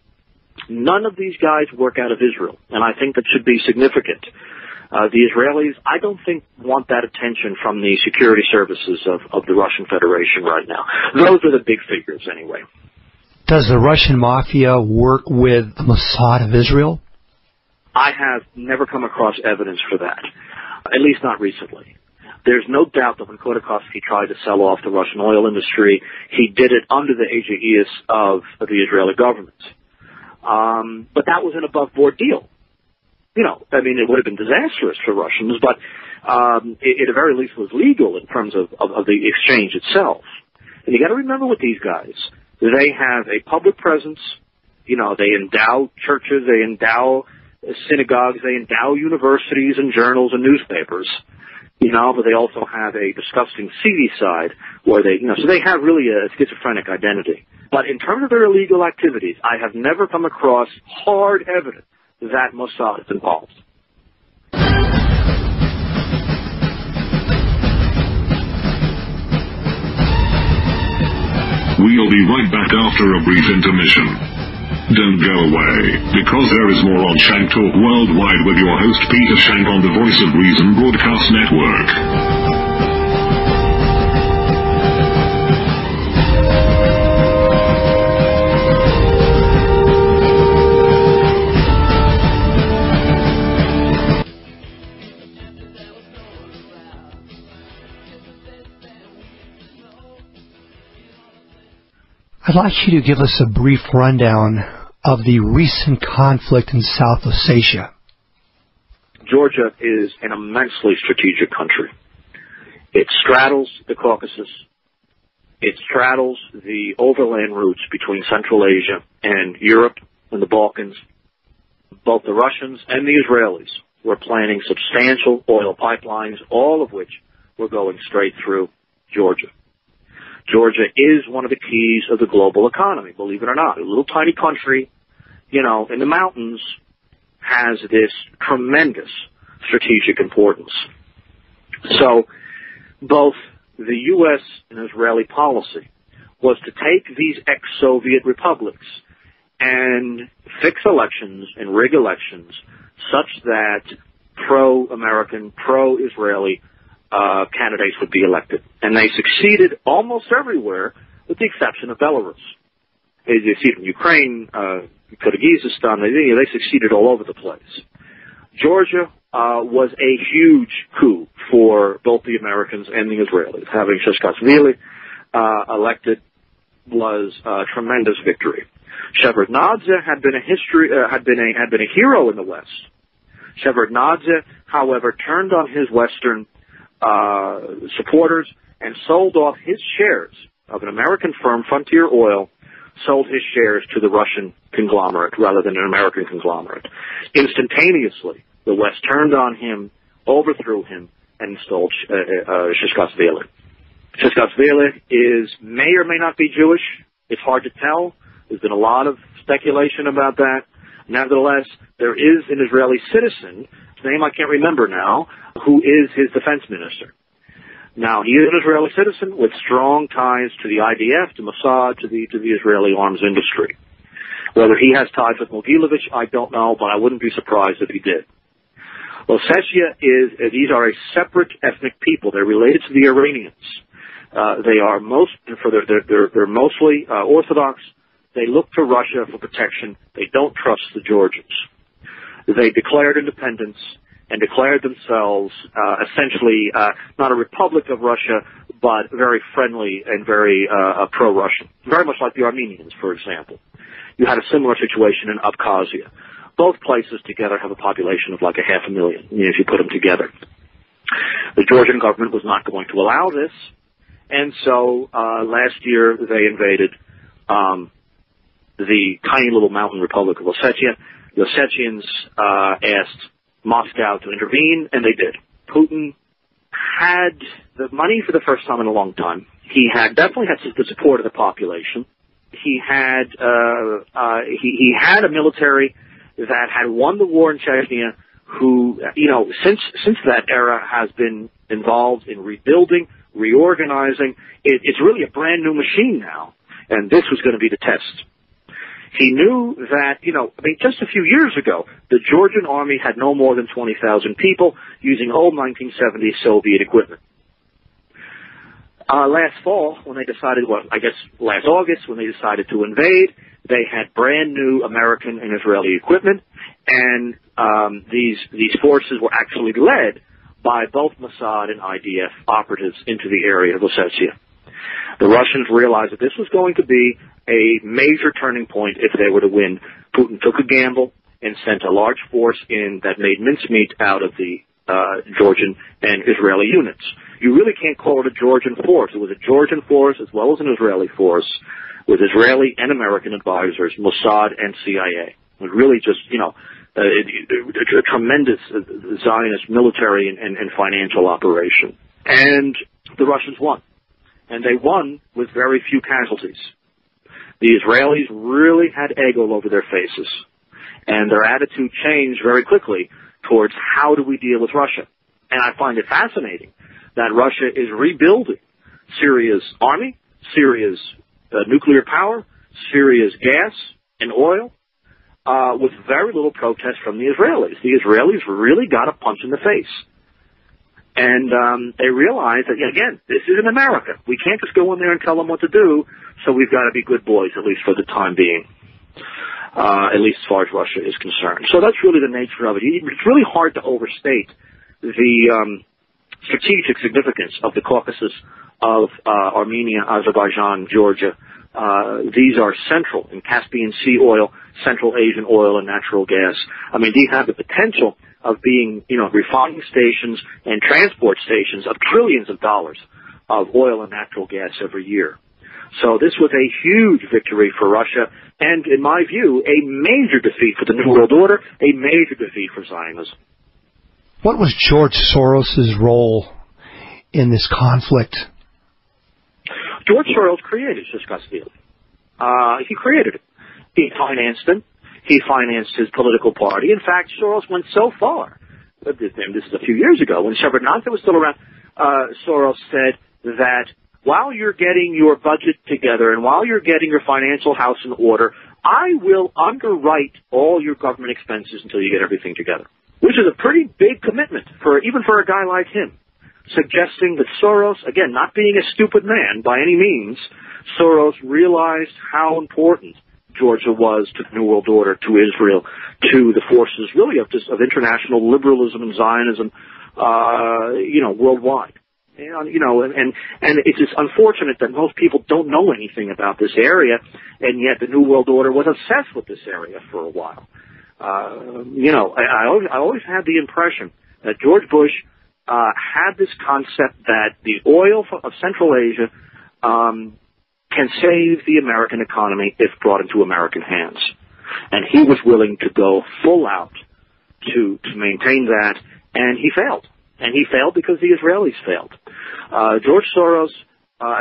None of these guys work out of Israel, and I think that should be significant. The Israelis, I don't think, want that attention from the security services of the Russian Federation right now. Those are the big figures anyway. Does the Russian mafia work with the Mossad of Israel? I have never come across evidence for that, at least not recently. There's no doubt that when Khodorkovsky tried to sell off the Russian oil industry, he did it under the aegis of the Israeli government. But that was an above-board deal. It would have been disastrous for Russians, but it at the very least was legal in terms of the exchange itself. And you got to remember with these guys, they have a public presence. They endow churches, they endow synagogues, they endow universities and journals and newspapers. But they also have a disgusting seedy side where so they have really a schizophrenic identity. But in terms of their illegal activities, I have never come across hard evidence that Mossad is involved. We'll be right back after a brief intermission. Don't go away, because there is more on Shank Talk Worldwide with your host Peter Schaenk on the Voice of Reason Broadcast Network. I'd like you to give us a brief rundown of the recent conflict in South Ossetia. Georgia is an immensely strategic country. It straddles the Caucasus. It straddles the overland routes between Central Asia and Europe and the Balkans. Both the Russians and the Israelis were planning substantial oil pipelines, all of which were going straight through Georgia. Georgia is one of the keys of the global economy, believe it or not. A little tiny country, in the mountains, has this tremendous strategic importance. So both the U.S. and Israeli policy was to take these ex-Soviet republics and fix elections and rig elections such that pro-American, pro-Israeli candidates would be elected. And they succeeded almost everywhere, with the exception of Belarus. You see it in Ukraine, Kyrgyzstan, they succeeded all over the place. Georgia was a huge coup for both the Americans and the Israelis. Having Saakashvili elected was a tremendous victory. Shevardnadze had been a hero in the West. Shevardnadze, however, turned on his Western supporters and sold off his shares of an American firm, Frontier Oil, sold his shares to the Russian conglomerate rather than an American conglomerate. Instantaneously, the West turned on him, overthrew him, and installed Saakashvili. Saakashvili may or may not be Jewish. It's hard to tell. There's been a lot of speculation about that. Nevertheless, there is an Israeli citizen, his name I can't remember now, who is his defense minister. Now, he is an Israeli citizen with strong ties to the IDF, to Mossad, to the Israeli arms industry. Whether he has ties with Mogilevich, I don't know, but I wouldn't be surprised if he did. Ossetia these are a separate ethnic people. They're related to the Iranians. They are they're mostly Orthodox. They look to Russia for protection. They don't trust the Georgians. They declared independence and declared themselves essentially not a republic of Russia, but very friendly and very pro-Russian, very much like the Armenians, for example. You had a similar situation in Abkhazia. Both places together have a population of like 500,000, if you put them together. The Georgian government was not going to allow this, and so last year they invaded the tiny little mountain republic of Ossetia. The Ossetians asked Moscow to intervene, and they did. Putin had the money for the first time in a long time. He definitely had the support of the population. He had a military that had won the war in Chechnya, who, since that era has been involved in rebuilding, reorganizing. It's really a brand new machine now, and this was going to be the test. He knew that, just a few years ago, the Georgian army had no more than 20,000 people using old 1970s Soviet equipment. Last fall, when they decided, last August, when they decided to invade, they had brand new American and Israeli equipment, and these forces were actually led by both Mossad and IDF operatives into the area of Ossetia. The Russians realized that this was going to be a major turning point if they were to win. Putin took a gamble and sent a large force in that made mincemeat out of the Georgian and Israeli units. You really can't call it a Georgian force. It was a Georgian force as well as an Israeli force with Israeli and American advisors, Mossad and CIA. It was really just, a tremendous Zionist military and financial operation. And the Russians won. And they won with very few casualties. The Israelis really had egg all over their faces. And their attitude changed very quickly towards how do we deal with Russia. And I find it fascinating that Russia is rebuilding Syria's army, Syria's nuclear power, Syria's gas and oil with very little protest from the Israelis. The Israelis really got a punch in the face. And they realized that, again, this isn't America. We can't just go in there and tell them what to do, so we've got to be good boys, at least for the time being, at least as far as Russia is concerned. So that's really the nature of it. It's really hard to overstate the strategic significance of the Caucasus, of Armenia, Azerbaijan, Georgia. These are central in Caspian Sea oil, Central Asian oil and natural gas. I mean, these have the potential of being, refining stations and transport stations of trillions of dollars of oil and natural gas every year. So this was a huge victory for Russia, and in my view, a major defeat for the New World Order, a major defeat for Zionism. What was George Soros' role in this conflict? George Soros created Shishkashvili. He created it. He financed him. He financed his political party. In fact, Soros went so far, this is a few years ago, when Shevardnadze was still around, Soros said that while you're getting your budget together and while you're getting your financial house in order, I will underwrite all your government expenses until you get everything together, which is a pretty big commitment even for a guy like him, suggesting that Soros, again, not being a stupid man by any means, Soros realized how important Georgia was to the New World Order, to Israel, to the forces really of international liberalism and Zionism, worldwide. And it's just unfortunate that most people don't know anything about this area, and yet the New World Order was obsessed with this area for a while. I always had the impression that George Bush had this concept that the oil of Central Asia can save the American economy if brought into American hands. And he was willing to go full out to maintain that, and he failed. And he failed because the Israelis failed. George Soros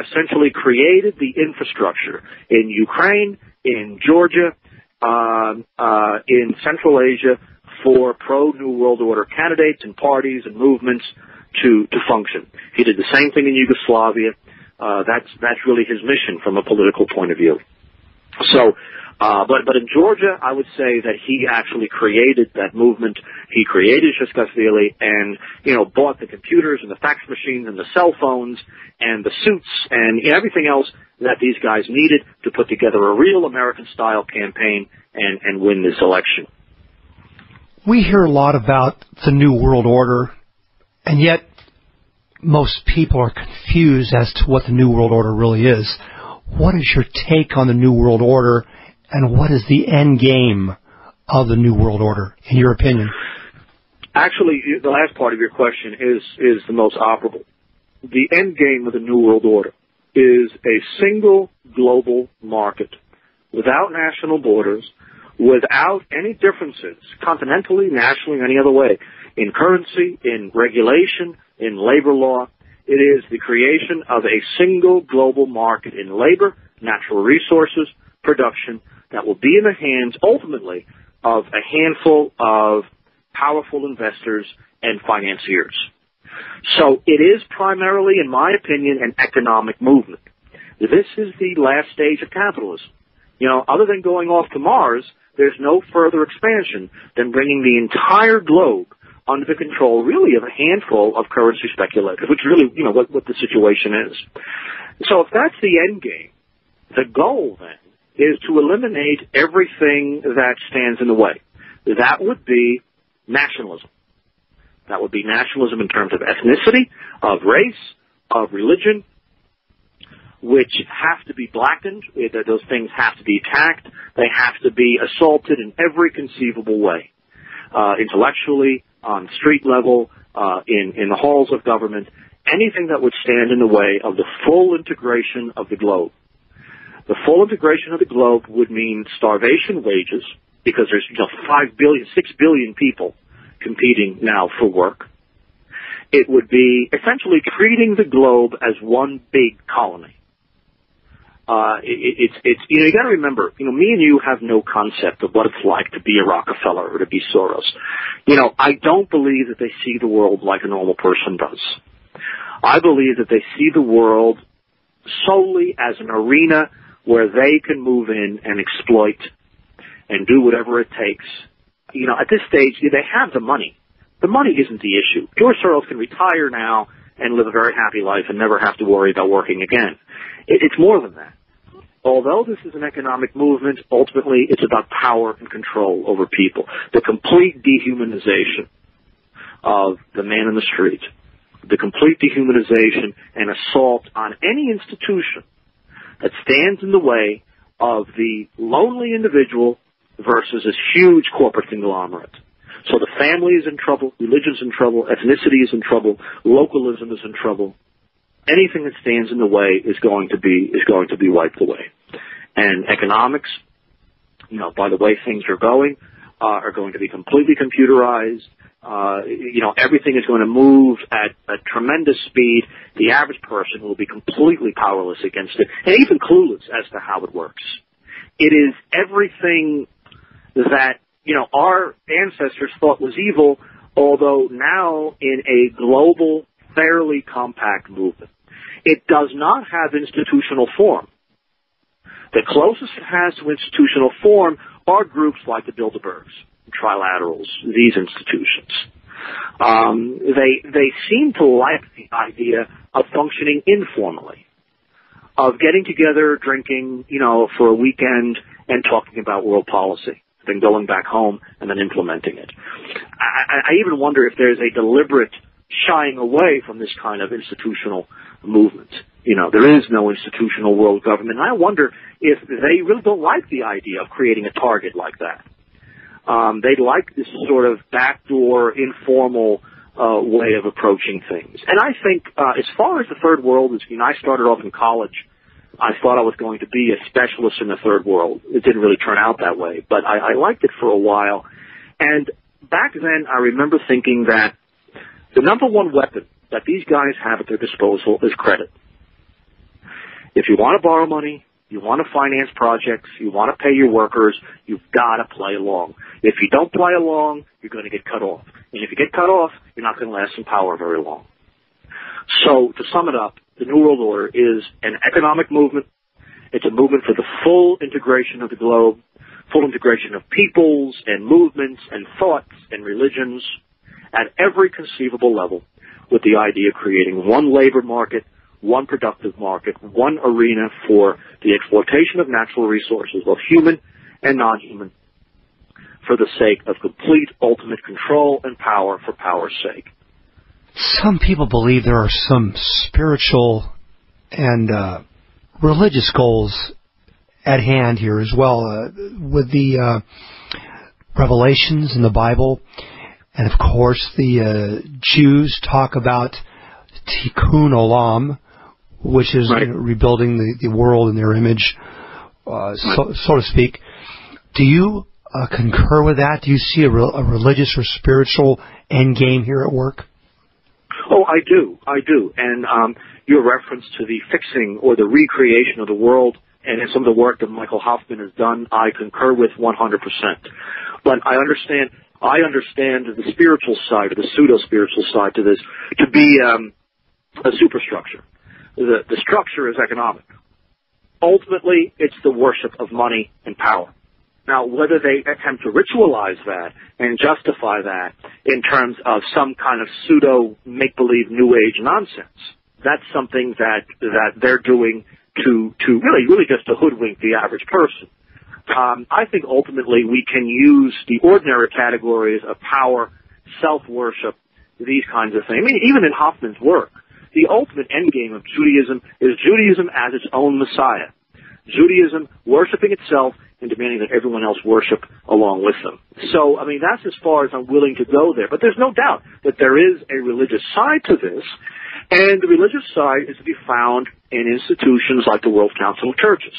essentially created the infrastructure in Ukraine, in Georgia, in Central Asia for pro-New World Order candidates and parties and movements to function. He did the same thing in Yugoslavia. That's really his mission from a political point of view. So, but in Georgia, I would say that he actually created that movement. He created Shishkashvili and, bought the computers and the fax machines and the cell phones and the suits and everything else that these guys needed to put together a real American-style campaign and win this election. We hear a lot about the New World Order, and yet most people are confused as to what the New World Order really is. What is your take on the New World Order, and what is the end game of the New World Order, in your opinion? Actually, the last part of your question is the most operable. The end game of the New World Order is a single global market without national borders, without any differences, continentally, nationally, any other way, in currency, in regulation, in labor law. It is the creation of a single global market in labor, natural resources, production, that will be in the hands, ultimately, of a handful of powerful investors and financiers. So it is primarily, in my opinion, an economic movement. This is the last stage of capitalism. Other than going off to Mars, there's no further expansion than bringing the entire globe under the control, really, of a handful of currency speculators, which really, what the situation is. So if that's the end game, the goal then is to eliminate everything that stands in the way. That would be nationalism. That would be nationalism in terms of ethnicity, of race, of religion, which have to be blackened. Those things have to be attacked. They have to be assaulted in every conceivable way, intellectually, on street level, in the halls of government, anything that would stand in the way of the full integration of the globe. The full integration of the globe would mean starvation wages, because there's 6 billion people competing now for work. It would be essentially treating the globe as one big colony. You got to remember, me and you have no concept of what it's like to be a Rockefeller or to be Soros. I don't believe that they see the world like a normal person does. I believe that they see the world solely as an arena where they can move in and exploit and do whatever it takes. You know, at this stage, they have the money. The money isn't the issue. George Soros can retire now and live a very happy life and never have to worry about working again. It's more than that. Although this is an economic movement, ultimately it's about power and control over people. The complete dehumanization of the man in the street, the complete dehumanization and assault on any institution that stands in the way of the lonely individual versus this huge corporate conglomerate. So the family is in trouble, religion's in trouble, ethnicity is in trouble, localism is in trouble. Anything that stands in the way is going to be wiped away. And economics, you know, by the way things are going to be completely computerized. You know, everything is going to move at a tremendous speed. The average person will be completely powerless against it, and even clueless as to how it works. It is everything that, you know, our ancestors thought was evil, although now in a global, fairly compact movement. It does not have institutional form. The closest it has to institutional form are groups like the Bilderbergs, Trilaterals, these institutions. They seem to like the idea of functioning informally, of getting together, drinking, you know, for a weekend and talking about world policy, then going back home and then implementing it. I even wonder if there's a deliberate shying away from this kind of institutional movement. You know, there is no institutional world government. And I wonder if they really don't like the idea of creating a target like that. They'd like this sort of backdoor, informal way of approaching things. And I think as far as the third world is, you know, I started off in college. I thought I was going to be a specialist in the third world. It didn't really turn out that way, but I liked it for a while. And back then, I remember thinking that the number one weapon that these guys have at their disposal is credit. If you want to borrow money, you want to finance projects, you want to pay your workers, you've got to play along. If you don't play along, you're going to get cut off. And if you get cut off, you're not going to last in power very long. So, to sum it up, the New World Order is an economic movement. It's a movement for the full integration of the globe, full integration of peoples and movements and thoughts and religions at every conceivable level, with the idea of creating one labor market, one productive market, one arena for the exploitation of natural resources, both human and non-human, for the sake of complete ultimate control and power for power's sake. Some people believe there are some spiritual and religious goals at hand here as well, with the revelations in the Bible. And of course, the Jews talk about tikkun olam, which is right. Rebuilding the world in their image, so to speak. Do you concur with that? Do you see a religious or spiritual end game here at work? Oh, I do. And your reference to the fixing or the recreation of the world and in some of the work that Michael Hoffman has done, I concur with 100%. But I understand the spiritual side, or the pseudo-spiritual side to this, to be a superstructure. The structure is economic. Ultimately, it's the worship of money and power. Now, whether they attempt to ritualize that and justify that in terms of some kind of pseudo make-believe New Age nonsense, that's something that they're doing to really just to hoodwink the average person. I think ultimately we can use the ordinary categories of power, self-worship, these kinds of things. I mean, even in Hoffman's work, the ultimate endgame of Judaism is Judaism as its own Messiah. Judaism worshiping itself and demanding that everyone else worship along with them. So, I mean, that's as far as I'm willing to go there. But there's no doubt that there is a religious side to this, and the religious side is to be found in institutions like the World Council of Churches.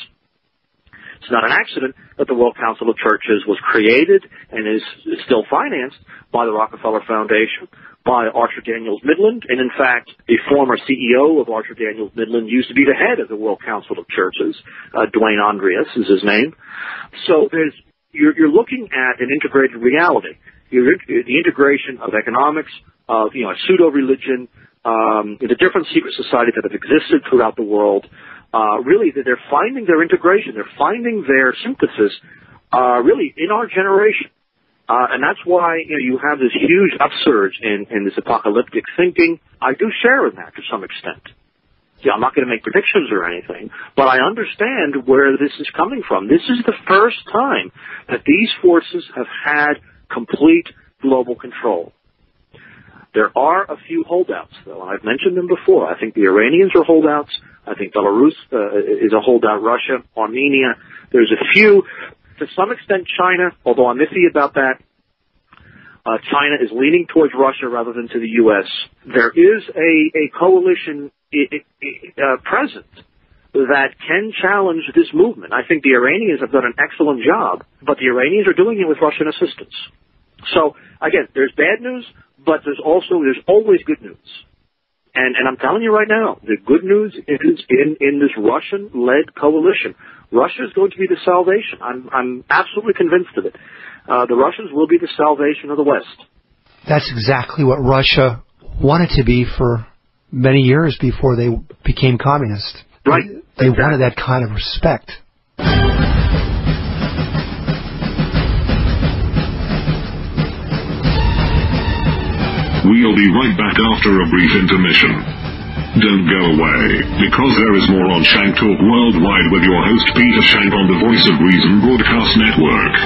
It's not an accident that the World Council of Churches was created and is still financed by the Rockefeller Foundation, by Archer Daniels Midland, and in fact, the former CEO of Archer Daniels Midland used to be the head of the World Council of Churches. Duane Andreas is his name. So you're looking at an integrated reality. The integration of economics, of a pseudo-religion, the different secret societies that have existed throughout the world. Really, they're finding their integration. They're finding their synthesis really in our generation. And that's why you have this huge upsurge in this apocalyptic thinking. I do share in that to some extent. I'm not going to make predictions or anything, but I understand where this is coming from. This is the first time that these forces have had complete global control. There are a few holdouts, though, and I've mentioned them before. I think the Iranians are holdouts. I think Belarus is a holdout. Russia, Armenia. There's a few. To some extent, China, although I'm iffy about that. China is leaning towards Russia rather than to the U.S. There is a coalition present that can challenge this movement. I think the Iranians have done an excellent job, but the Iranians are doing it with Russian assistance. So, again, there's bad news, but there's always good news. And I'm telling you right now, the good news is in this Russian-led coalition. Russia is going to be the salvation. I'm absolutely convinced of it. The Russians will be the salvation of the West. That's exactly what Russia wanted to be for many years before they became communist. Right. They wanted that kind of respect. We'll be right back after a brief intermission. Don't go away, because there is more on Schaenk Talk Worldwide with your host Peter Schaenk on the Voice of Reason Broadcast Network.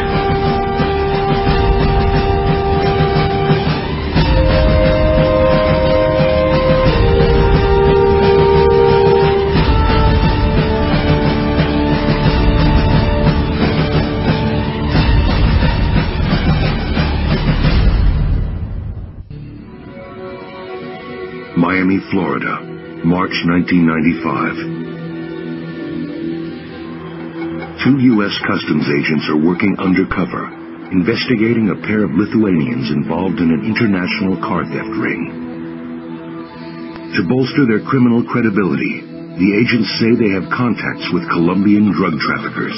Miami, Florida, March 1995. 2 U.S. customs agents are working undercover, investigating a pair of Lithuanians involved in an international car theft ring. To bolster their criminal credibility, the agents say they have contacts with Colombian drug traffickers.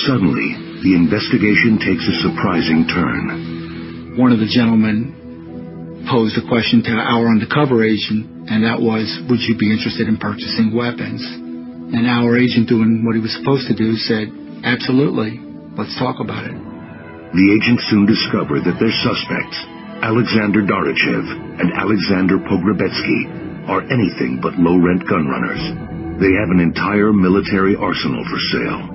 Suddenly, the investigation takes a surprising turn. One of the gentlemen posed a question to our undercover agent, and that was, would you be interested in purchasing weapons? And our agent, doing what he was supposed to do, said, absolutely, let's talk about it. The agents soon discover that their suspects, Alexander Darachev and Alexander Pogrebetsky, are anything but low-rent gun runners. They have an entire military arsenal for sale.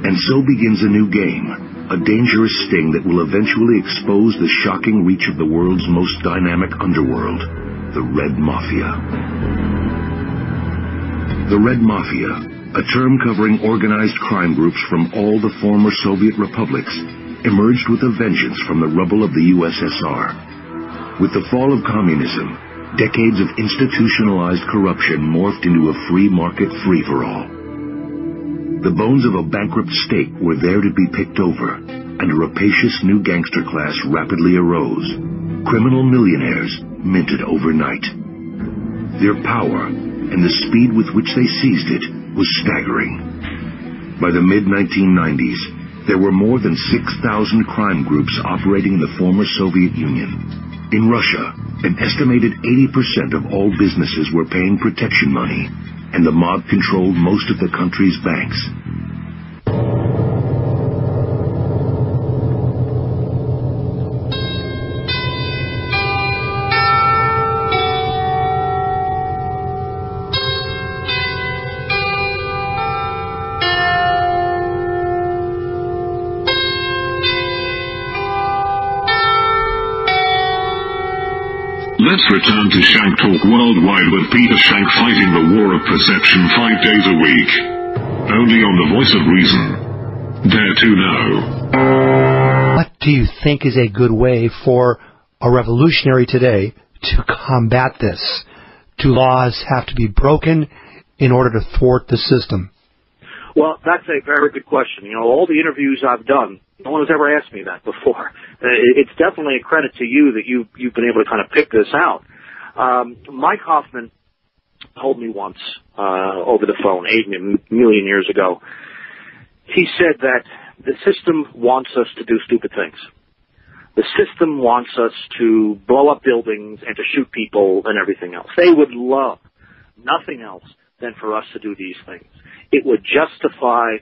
And so begins a new game, a dangerous sting that will eventually expose the shocking reach of the world's most dynamic underworld, the Red Mafia. The Red Mafia, a term covering organized crime groups from all the former Soviet republics, emerged with a vengeance from the rubble of the USSR. With the fall of communism, decades of institutionalized corruption morphed into a free market free-for-all. The bones of a bankrupt state were there to be picked over, and a rapacious new gangster class rapidly arose. Criminal millionaires minted overnight. Their power, and the speed with which they seized it, was staggering. By the mid-1990s, there were more than 6,000 crime groups operating in the former Soviet Union. In Russia, an estimated 80% of all businesses were paying protection money, and the mob controlled most of the country's banks. Let's return to Schaenk Talk Worldwide with Peter Schaenk fighting the war of perception 5 days a week. Only on the Voice of Reason. Dare to know. What do you think is a good way for a revolutionary today to combat this? Do laws have to be broken in order to thwart the system? Well, that's a very good question. All the interviews I've done, no one has ever asked me that before. It's definitely a credit to you that you've been able to kind of pick this out. Mike Hoffman told me once over the phone, 8 million years ago, he said that the system wants us to do stupid things. The system wants us to blow up buildings and to shoot people and everything else. They would love nothing else than for us to do these things. It would justify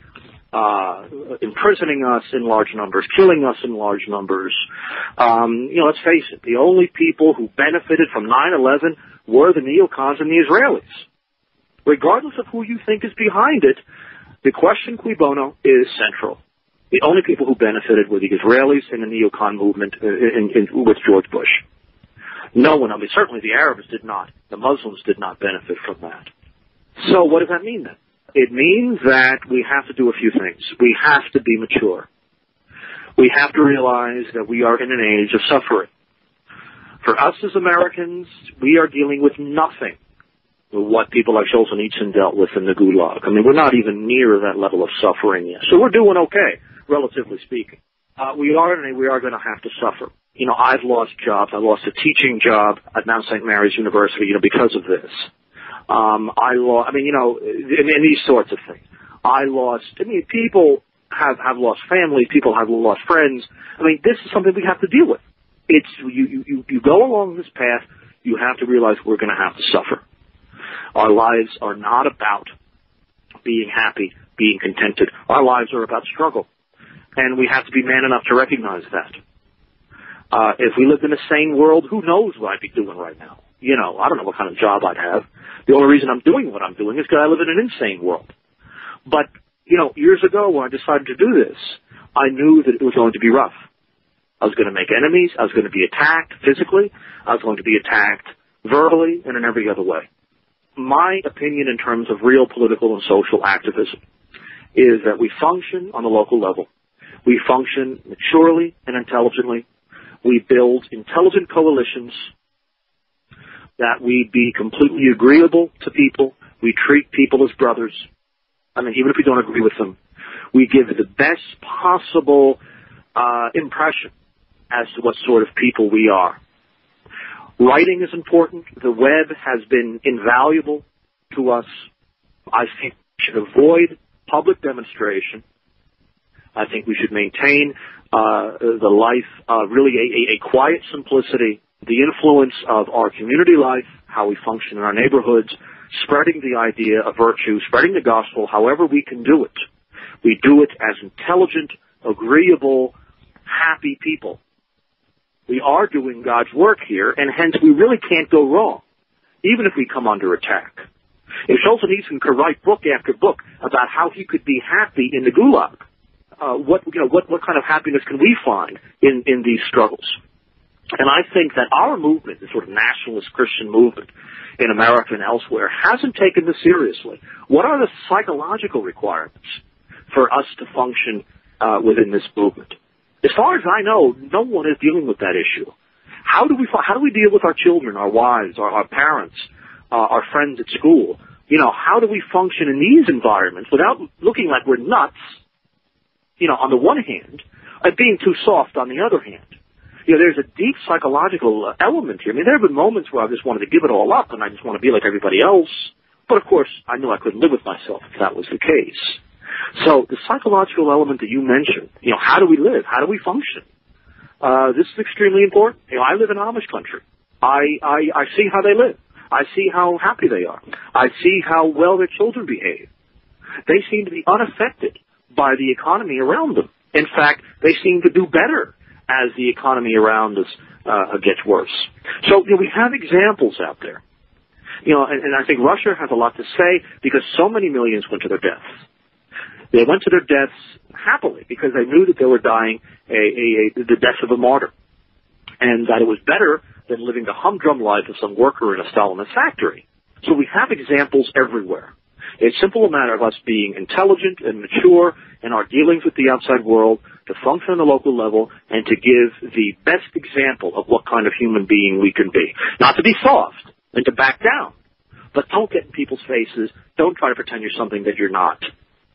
imprisoning us in large numbers, killing us in large numbers. Let's face it, the only people who benefited from 9/11 were the neocons and the Israelis. Regardless of who you think is behind it, the question cui bono is central. The only people who benefited were the Israelis and the neocon movement with George Bush. No one, certainly the Arabs did not. The Muslims did not benefit from that. So what does that mean then? It means that we have to do a few things. We have to be mature. We have to realize that we are in an age of suffering. For us as Americans, we are dealing with nothing what people like Solzhenitsyn dealt with in the Gulag. We're not even near that level of suffering yet. So we're doing okay, relatively speaking. We are going to have to suffer. I've lost jobs. I lost a teaching job at Mount St. Mary's University, because of this. And these sorts of things. People have lost family. People have lost friends. This is something we have to deal with. You go along this path, you have to realize we're going to have to suffer. Our lives are not about being happy, being contented. Our lives are about struggle. And we have to be man enough to recognize that. If we lived in a sane world, who knows what I'd be doing right now? I don't know what kind of job I'd have. The only reason I'm doing what I'm doing is because I live in an insane world. But, years ago when I decided to do this, I knew that it was going to be rough. I was going to make enemies. I was going to be attacked physically. I was going to be attacked verbally and in every other way. My opinion in terms of real political and social activism is that we function on the local level. We function maturely and intelligently. We build intelligent coalitions, that we be completely agreeable to people. We treat people as brothers. Even if we don't agree with them, we give the best possible impression as to what sort of people we are. Writing is important. The web has been invaluable to us. I think we should avoid public demonstration. I think we should maintain the life, really a quiet simplicity, the influence of our community life, how we function in our neighborhoods, spreading the idea of virtue, spreading the gospel, however we can do it. We do it as intelligent, agreeable, happy people. We are doing God's work here, and hence we really can't go wrong, even if we come under attack. If Solzhenitsyn could write book after book about how he could be happy in the Gulag, what kind of happiness can we find in these struggles? And I think that our movement, the sort of nationalist Christian movement in America and elsewhere, hasn't taken this seriously. What are the psychological requirements for us to function within this movement? As far as I know, no one is dealing with that issue. How do we deal with our children, our wives, our parents, our friends at school? How do we function in these environments without looking like we're nuts, on the one hand, and being too soft on the other hand? There's a deep psychological element here. There have been moments where I just wanted to give it all up and I just want to be like everybody else. But, of course, I knew I couldn't live with myself if that was the case. So the psychological element that you mentioned, how do we live? How do we function? This is extremely important. I live in Amish country. I see how they live. I see how happy they are. I see how well their children behave. They seem to be unaffected by the economy around them. In fact, they seem to do better as the economy around us gets worse. So we have examples out there. And I think Russia has a lot to say because so many millions went to their deaths. They went to their deaths happily because they knew that they were dying the death of a martyr, and that it was better than living the humdrum life of some worker in a Stalinist factory. So we have examples everywhere. It's simply a matter of us being intelligent and mature in our dealings with the outside world, to function on the local level, and to give the best example of what kind of human being we can be. Not to be soft and to back down, but don't get in people's faces. Don't try to pretend you're something that you're not.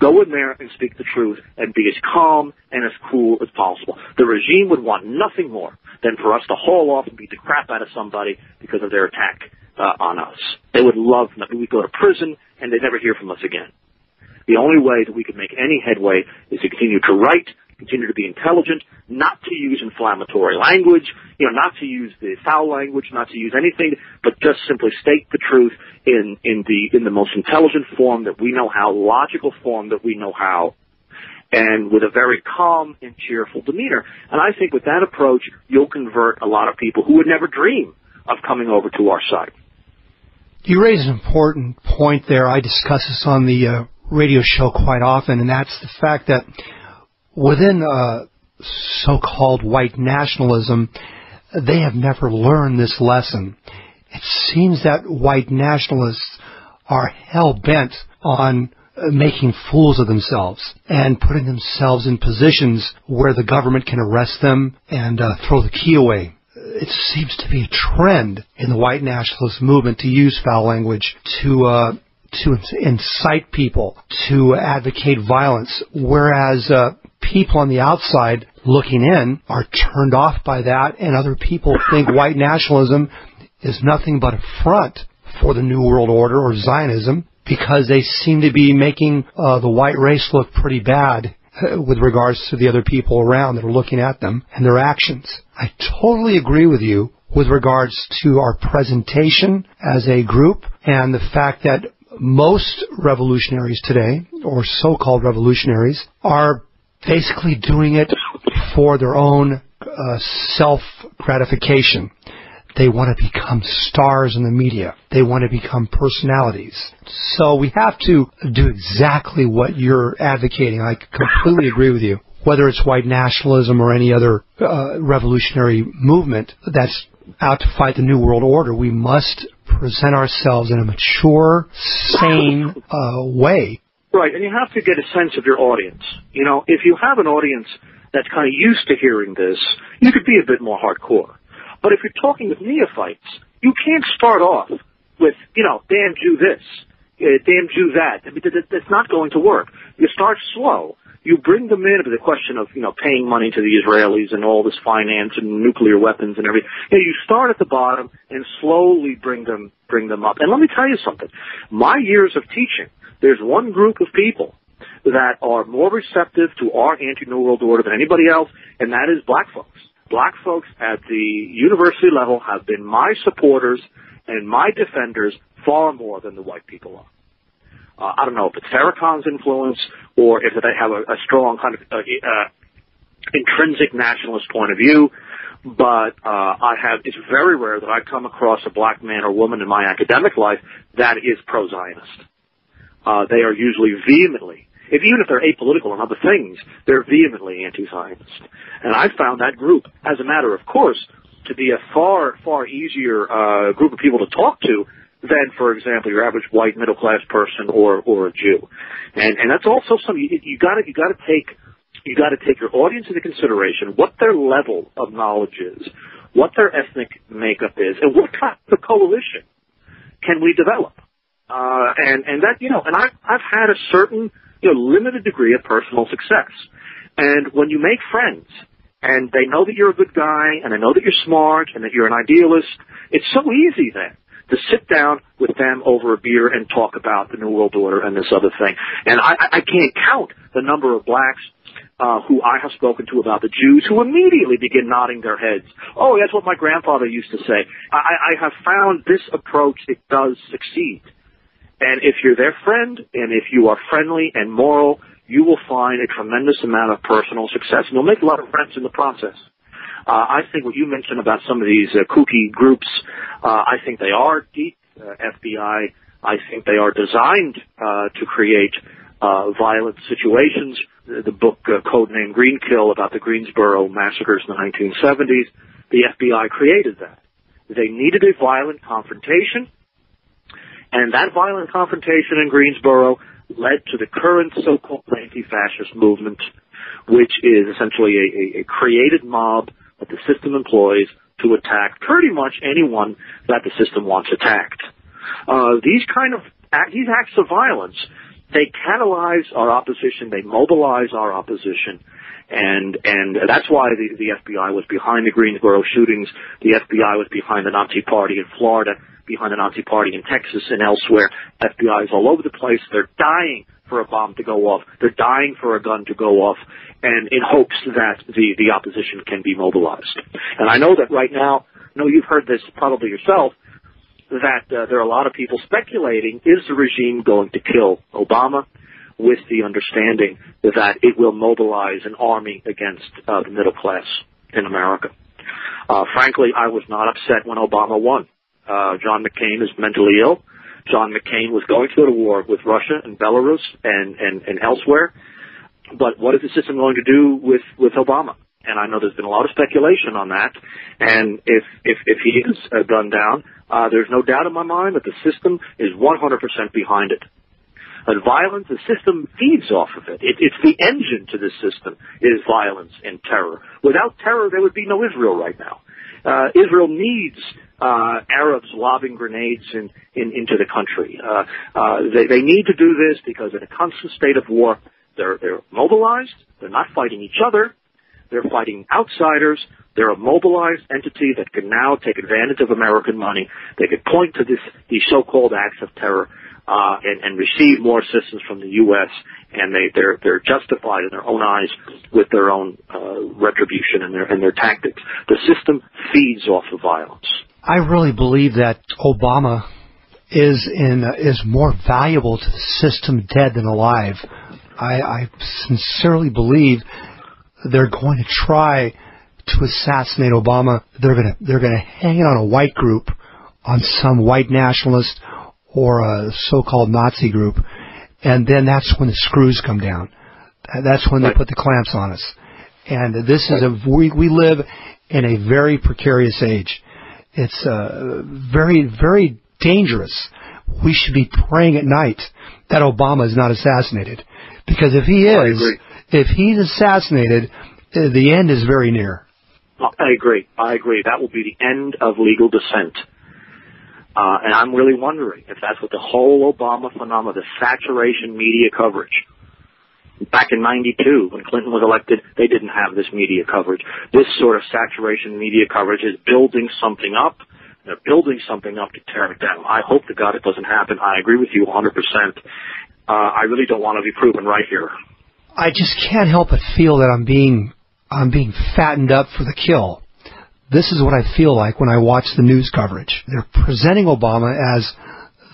Go in there and speak the truth and be as calm and as cool as possible. The regime would want nothing more than for us to haul off and beat the crap out of somebody because of their attack on us. They would love that we go to prison and they'd never hear from us again. The only way that we can make any headway is to continue to write, continue to be intelligent, not to use inflammatory language, not to use the foul language, not to use anything, but just simply state the truth in the most intelligent form that we know how, logical form that we know how, and with a very calm and cheerful demeanor. And I think with that approach, you'll convert a lot of people who would never dream of coming over to our site. You raise an important point there. I discuss this on the radio show quite often, and that's the fact that within so-called white nationalism, they have never learned this lesson. It seems that white nationalists are hell-bent on making fools of themselves and putting themselves in positions where the government can arrest them and throw the key away. It seems to be a trend in the white nationalist movement to use foul language to incite people to advocate violence, whereas people on the outside looking in are turned off by that, and other people think white nationalism is nothing but a front for the New World Order or Zionism, because they seem to be making the white race look pretty bad with regards to the other people around that are looking at them and their actions. I totally agree with you with regards to our presentation as a group and the fact that most revolutionaries today, or so-called revolutionaries, are basically doing it for their own self-gratification. They want to become stars in the media. They want to become personalities. So we have to do exactly what you're advocating. I completely agree with you. Whether it's white nationalism or any other revolutionary movement that's out to fight the New World Order, we must present ourselves in a mature, sane way. Right, and you have to get a sense of your audience. You know, if you have an audience that's kind of used to hearing this, you could be a bit more hardcore. But if you're talking with neophytes, you can't start off with, damn Jew this, damn Jew that. I mean, that's not going to work. You start slow. You bring them in with the question of, paying money to the Israelis and all this finance and nuclear weapons and everything. You start at the bottom and slowly bring them up. And let me tell you something. My years of teaching, there's one group of people that are more receptive to our anti-New World Order than anybody else, and that is black folks. Black folks at the university level have been my supporters and my defenders far more than the white people are. I don't know if it's Farrakhan's influence or if they have a strong kind of intrinsic nationalist point of view, but it's very rare that I come across a black man or woman in my academic life that is pro-Zionist. They are usually vehemently, even if they're apolitical on other things, they're vehemently anti-Zionist. And I found that group, as a matter of course, to be a far, far easier group of people to talk to than, for example, your average white middle-class person or a Jew. And that's also something you got to take your audience into consideration, what their level of knowledge is, what their ethnic makeup is, and what kind of coalition can we develop. And I've had a certain limited degree of personal success. And when you make friends, and they know that you're a good guy, and they know that you're smart, and that you're an idealist, it's so easy then to sit down with them over a beer and talk about the New World Order and this other thing. And I can't count the number of blacks who I have spoken to about the Jews who immediately begin nodding their heads. Oh, that's what my grandfather used to say. I have found this approach, it does succeed. And if you're their friend, and if you are friendly and moral, you will find a tremendous amount of personal success. And you'll make a lot of friends in the process. I think what you mentioned about some of these kooky groups, I think they are deep. FBI, I think they are designed to create violent situations. The book codenamed Green Kill about the Greensboro massacres in the 1970s, the FBI created that. They needed a violent confrontation. And that violent confrontation in Greensboro led to the current so-called anti-fascist movement, which is essentially a created mob that the system employs to attack pretty much anyone that the system wants attacked. These acts of violence, they catalyze our opposition, they mobilize our opposition, and that's why the FBI was behind the Greensboro shootings. The FBI was behind the Nazi Party in Florida, behind the Nazi Party in Texas and elsewhere. FBI is all over the place. They're dying for a bomb to go off. They're dying for a gun to go off, and in hopes that the opposition can be mobilized. And I know that right now, you've heard this probably yourself, that there are a lot of people speculating, is the regime going to kill Obama? with the understanding that it will mobilize an army against the middle class in America. Frankly, I was not upset when Obama won. John McCain is mentally ill. John McCain was going to go to war with Russia and Belarus and elsewhere. But what is the system going to do with Obama? And I know there's been a lot of speculation on that. And if he is gunned down, there's no doubt in my mind that the system is 100% behind it. And violence, the system feeds off of it. It's the engine to this system is violence and terror. Without terror, there would be no Israel right now. Israel needs Arabs lobbing grenades into the country. They need to do this because in a constant state of war, they're mobilized. They're not fighting each other. They're fighting outsiders. They're a mobilized entity that can now take advantage of American money. They could point to these so-called acts of terror and receive more assistance from the U.S. and they're justified in their own eyes with their own retribution and their tactics. The system feeds off of violence. I really believe that Obama is more valuable to the system dead than alive. I sincerely believe they're going to try to assassinate Obama. They're going to hang it on a white group, on some white nationalist or a so-called Nazi group, and then that's when the screws come down. That's when they put the clamps on us. And this is we live in a very precarious age. It's very, very dangerous. We should be praying at night that Obama is not assassinated, because if he's assassinated, the end is very near. I agree. That will be the end of legal dissent. And I'm really wondering if that's what the whole Obama phenomenon, the saturation media coverage. Back in 92, when Clinton was elected, they didn't have this media coverage. This sort of saturation media coverage is building something up. They're building something up to tear it down. I hope to God it doesn't happen. I agree with you 100%. I really don't want to be proven right here. I just can't help but feel that I'm being fattened up for the kill. This is what I feel like when I watch the news coverage. They're presenting Obama as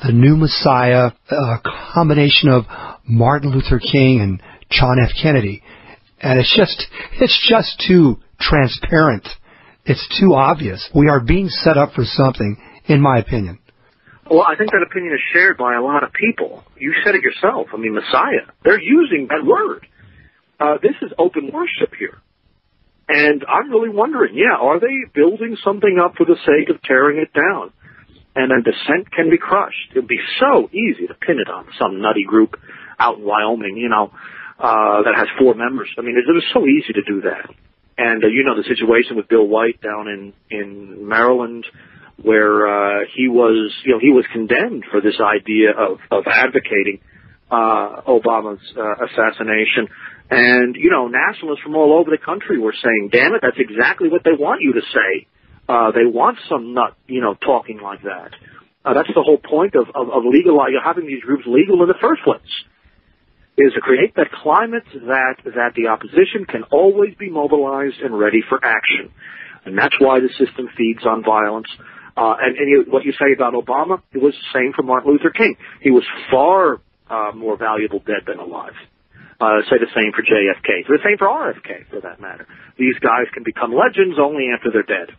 the new Messiah, a combination of Martin Luther King and John F. Kennedy. And it's just too transparent. It's too obvious. We are being set up for something, in my opinion. Well, I think that opinion is shared by a lot of people. You said it yourself. I mean, Messiah. They're using that word. This is open worship here. And I'm really wondering, are they building something up for the sake of tearing it down? And then dissent can be crushed. It would be so easy to pin it on some nutty group out in Wyoming, that has 4 members. I mean, it was so easy to do that. And the situation with Bill White down in Maryland, where he was condemned for this idea of advocating Obama's assassination. And, nationalists from all over the country were saying, damn it, that's exactly what they want you to say. They want some nut, talking like that. That's the whole point of having these groups legal in the first place, is to create that climate that the opposition can always be mobilized and ready for action. And that's why the system feeds on violence. And what you say about Obama, it was the same for Martin Luther King. He was far more valuable dead than alive. Say the same for JFK. The same for RFK, for that matter. These guys can become legends only after they're dead.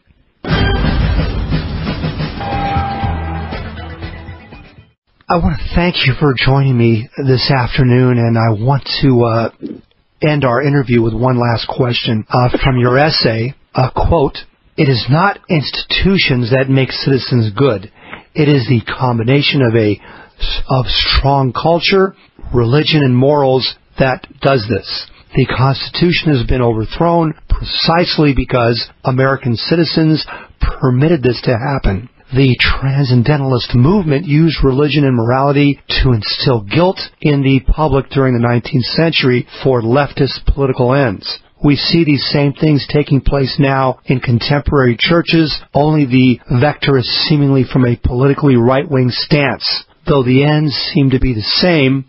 I want to thank you for joining me this afternoon, and I want to end our interview with one last question from your essay. Quote, "It is not institutions that make citizens good. It is the combination of strong culture, religion, and morals that does this. The Constitution has been overthrown precisely because American citizens permitted this to happen. The Transcendentalist movement used religion and morality to instill guilt in the public during the 19th century for leftist political ends. We see these same things taking place now in contemporary churches, only the vector is seemingly from a politically right-wing stance. Though the ends seem to be the same,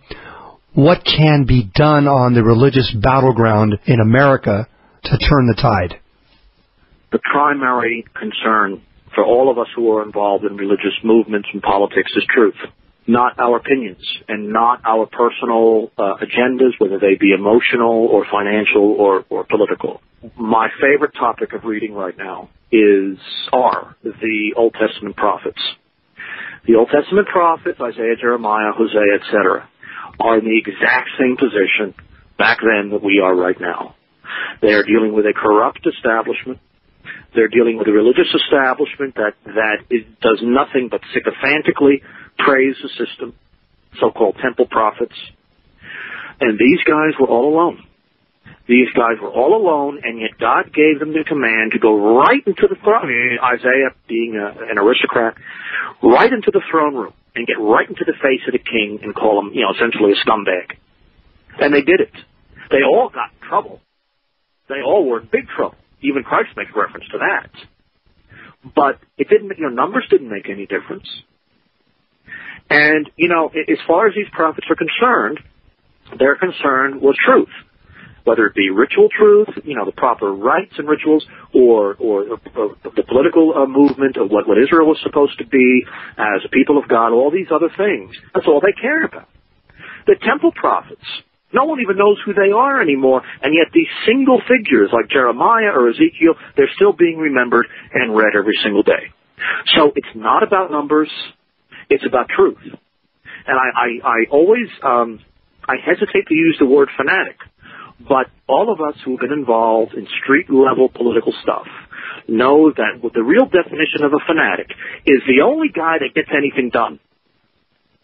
what can be done on the religious battleground in America to turn the tide?" The primary concern for all of us who are involved in religious movements and politics is truth. not our opinions, and not our personal agendas, whether they be emotional or financial or political. My favorite topic of reading right now are the Old Testament prophets. The Old Testament prophets, Isaiah, Jeremiah, Hosea, etc., are in the exact same position back then that we are right now. They are dealing with a corrupt establishment. They're dealing with a religious establishment that does nothing but sycophantically praise the system, so-called temple prophets. And these guys were all alone. These guys were all alone, and yet God gave them the command to go right into the throne. Isaiah, being an aristocrat, right into the throne room and get right into the face of the king and call him, essentially a scumbag. And they did it. They all got in trouble. They all were in big trouble. Even Christ makes reference to that. But it didn't, numbers didn't make any difference. And, as far as these prophets are concerned, their concern was truth. Whether it be ritual truth, the proper rites and rituals, or the political movement of what Israel was supposed to be as a people of God, all these other things. That's all they cared about. The temple prophets, no one even knows who they are anymore, and yet these single figures like Jeremiah or Ezekiel, they're still being remembered and read every single day. So it's not about numbers, it's about truth. And I always hesitate to use the word fanatic, but all of us who have been involved in street-level political stuff know that the real definition of a fanatic is the only guy that gets anything done.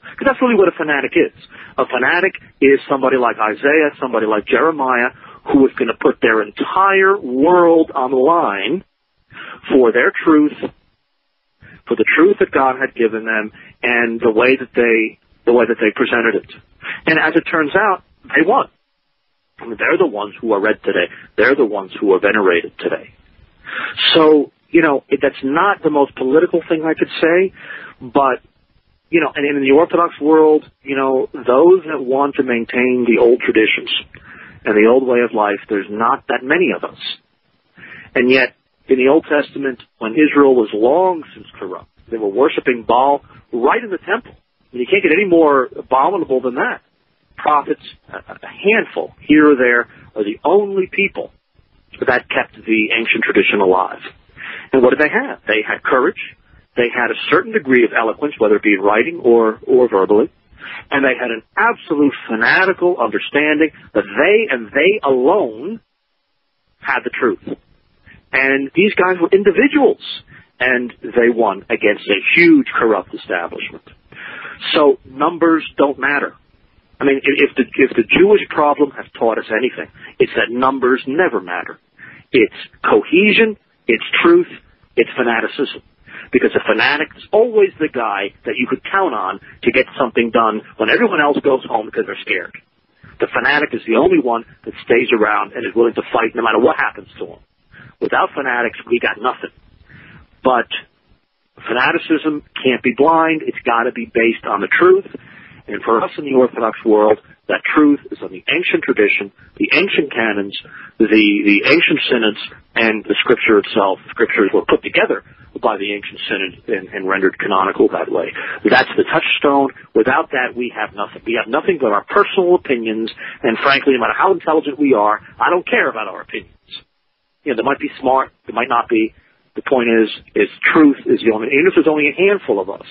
Because that's really what a fanatic is. A fanatic is somebody like Isaiah, somebody like Jeremiah, who is going to put their entire world on the line for their truth, for the truth that God had given them, and the way that they presented it. And as it turns out, they won. I mean, they're the ones who are read today. They're the ones who are venerated today. So, that's not the most political thing I could say, but, and in the Orthodox world, those that want to maintain the old traditions and the old way of life, there's not that many of us. And yet, in the Old Testament, when Israel was long since corrupt, they were worshiping Baal right in the temple. And you can't get any more abominable than that. Prophets, a handful here or there, are the only people that kept the ancient tradition alive. And what did they have? They had courage. They had a certain degree of eloquence, whether it be in writing or verbally. And they had an absolute fanatical understanding that they alone had the truth. And these guys were individuals, and they won against a huge corrupt establishment. So numbers don't matter. I mean, if the Jewish problem has taught us anything, it's that numbers never matter. It's cohesion, it's truth, it's fanaticism. Because a fanatic is always the guy that you could count on to get something done when everyone else goes home because they're scared. The fanatic is the only one that stays around and is willing to fight no matter what happens to him. Without fanatics, we got nothing. But fanaticism can't be blind. It's got to be based on the truth. And for us in the Orthodox world, that truth is on the ancient tradition, the ancient canons, the ancient synods, and the Scripture itself. Scriptures were put together by the ancient synod and rendered canonical that way. That's the touchstone. Without that, we have nothing. We have nothing but our personal opinions, and frankly, no matter how intelligent we are, I don't care about our opinions. They might be smart, they might not be. The point is truth is the only, even if there's only a handful of us,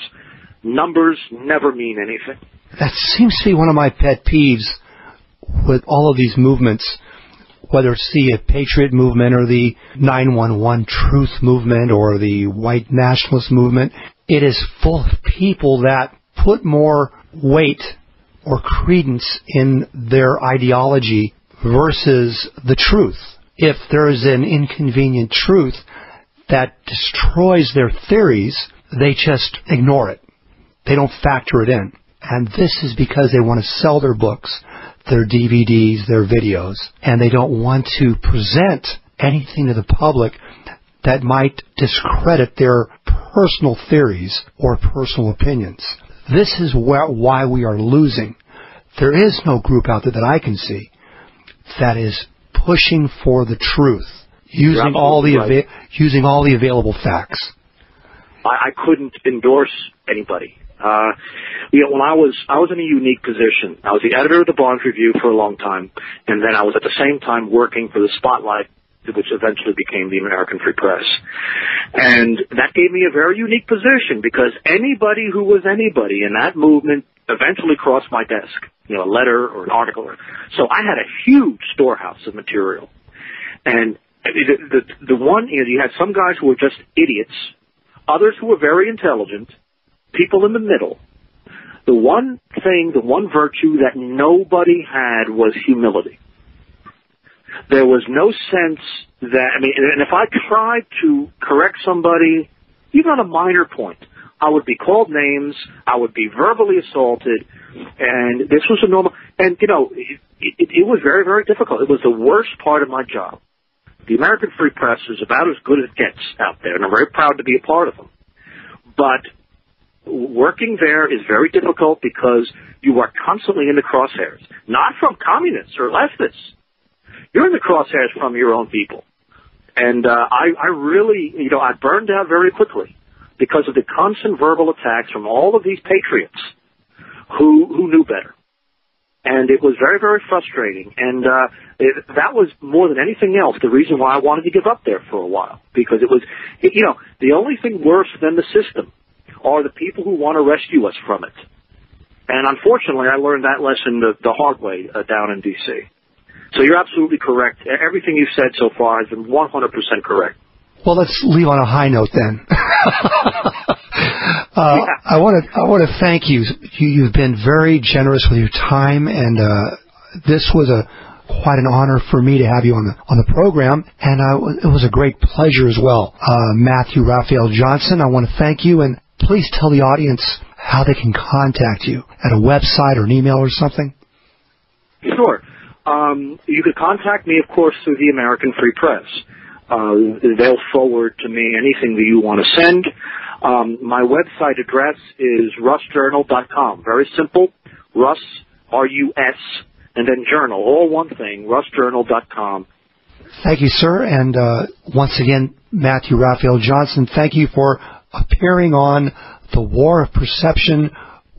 numbers never mean anything. That seems to be one of my pet peeves with all of these movements, whether it's the Patriot movement or the 911 Truth movement or the white nationalist movement. It is full of people that put more weight or credence in their ideology versus the truth. If there is an inconvenient truth that destroys their theories, they just ignore it. They don't factor it in. And this is because they want to sell their books, their DVDs, their videos, and they don't want to present anything to the public that might discredit their personal theories or personal opinions. This is why we are losing. There is no group out there that I can see that is pushing for the truth, using all the available facts. I couldn't endorse anybody When I was in a unique position. I was the editor of the Barnes Review for a long time, and then I was at the same time working for the Spotlight, which eventually became the American Free Press. And that gave me a very unique position because anybody who was anybody in that movement eventually crossed my desk, a letter or an article. So I had a huge storehouse of material. And the one, you had some guys who were just idiots, others who were very intelligent, people in the middle. The one virtue that nobody had was humility. There was no sense that, and if I tried to correct somebody, even on a minor point, I would be called names, I would be verbally assaulted, and this was a normal, and it was very, very difficult. It was the worst part of my job. The American Free Press is about as good as it gets out there, and I'm very proud to be a part of them. But working there is very difficult because you are constantly in the crosshairs, not from communists or leftists. You're in the crosshairs from your own people. And I really, I burned out very quickly because of the constant verbal attacks from all of these patriots who knew better. And it was very, very frustrating. And that was more than anything else the reason why I wanted to give up there for a while. Because it was, the only thing worse than the system are the people who want to rescue us from it. And unfortunately, I learned that lesson the hard way down in D.C. So you're absolutely correct. Everything you've said so far has been 100% correct. Well, let's leave on a high note then. I want to thank you. You've been very generous with your time, and this was quite an honor for me to have you on the program, and it was a great pleasure as well. Raphael Johnson, I want to thank you, and please tell the audience how they can contact you at a website or an email or something. Sure. You could contact me, of course, through the American Free Press. They'll forward to me anything that you want to send. My website address is russjournal.com. Very simple. Russ, R-U-S, and then journal, all one thing, russjournal.com. Thank you, sir. And once again, Raphael Johnson, thank you for appearing on The War of Perception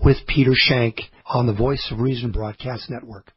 with Peter Schaenk on the Voice of Reason Broadcast Network.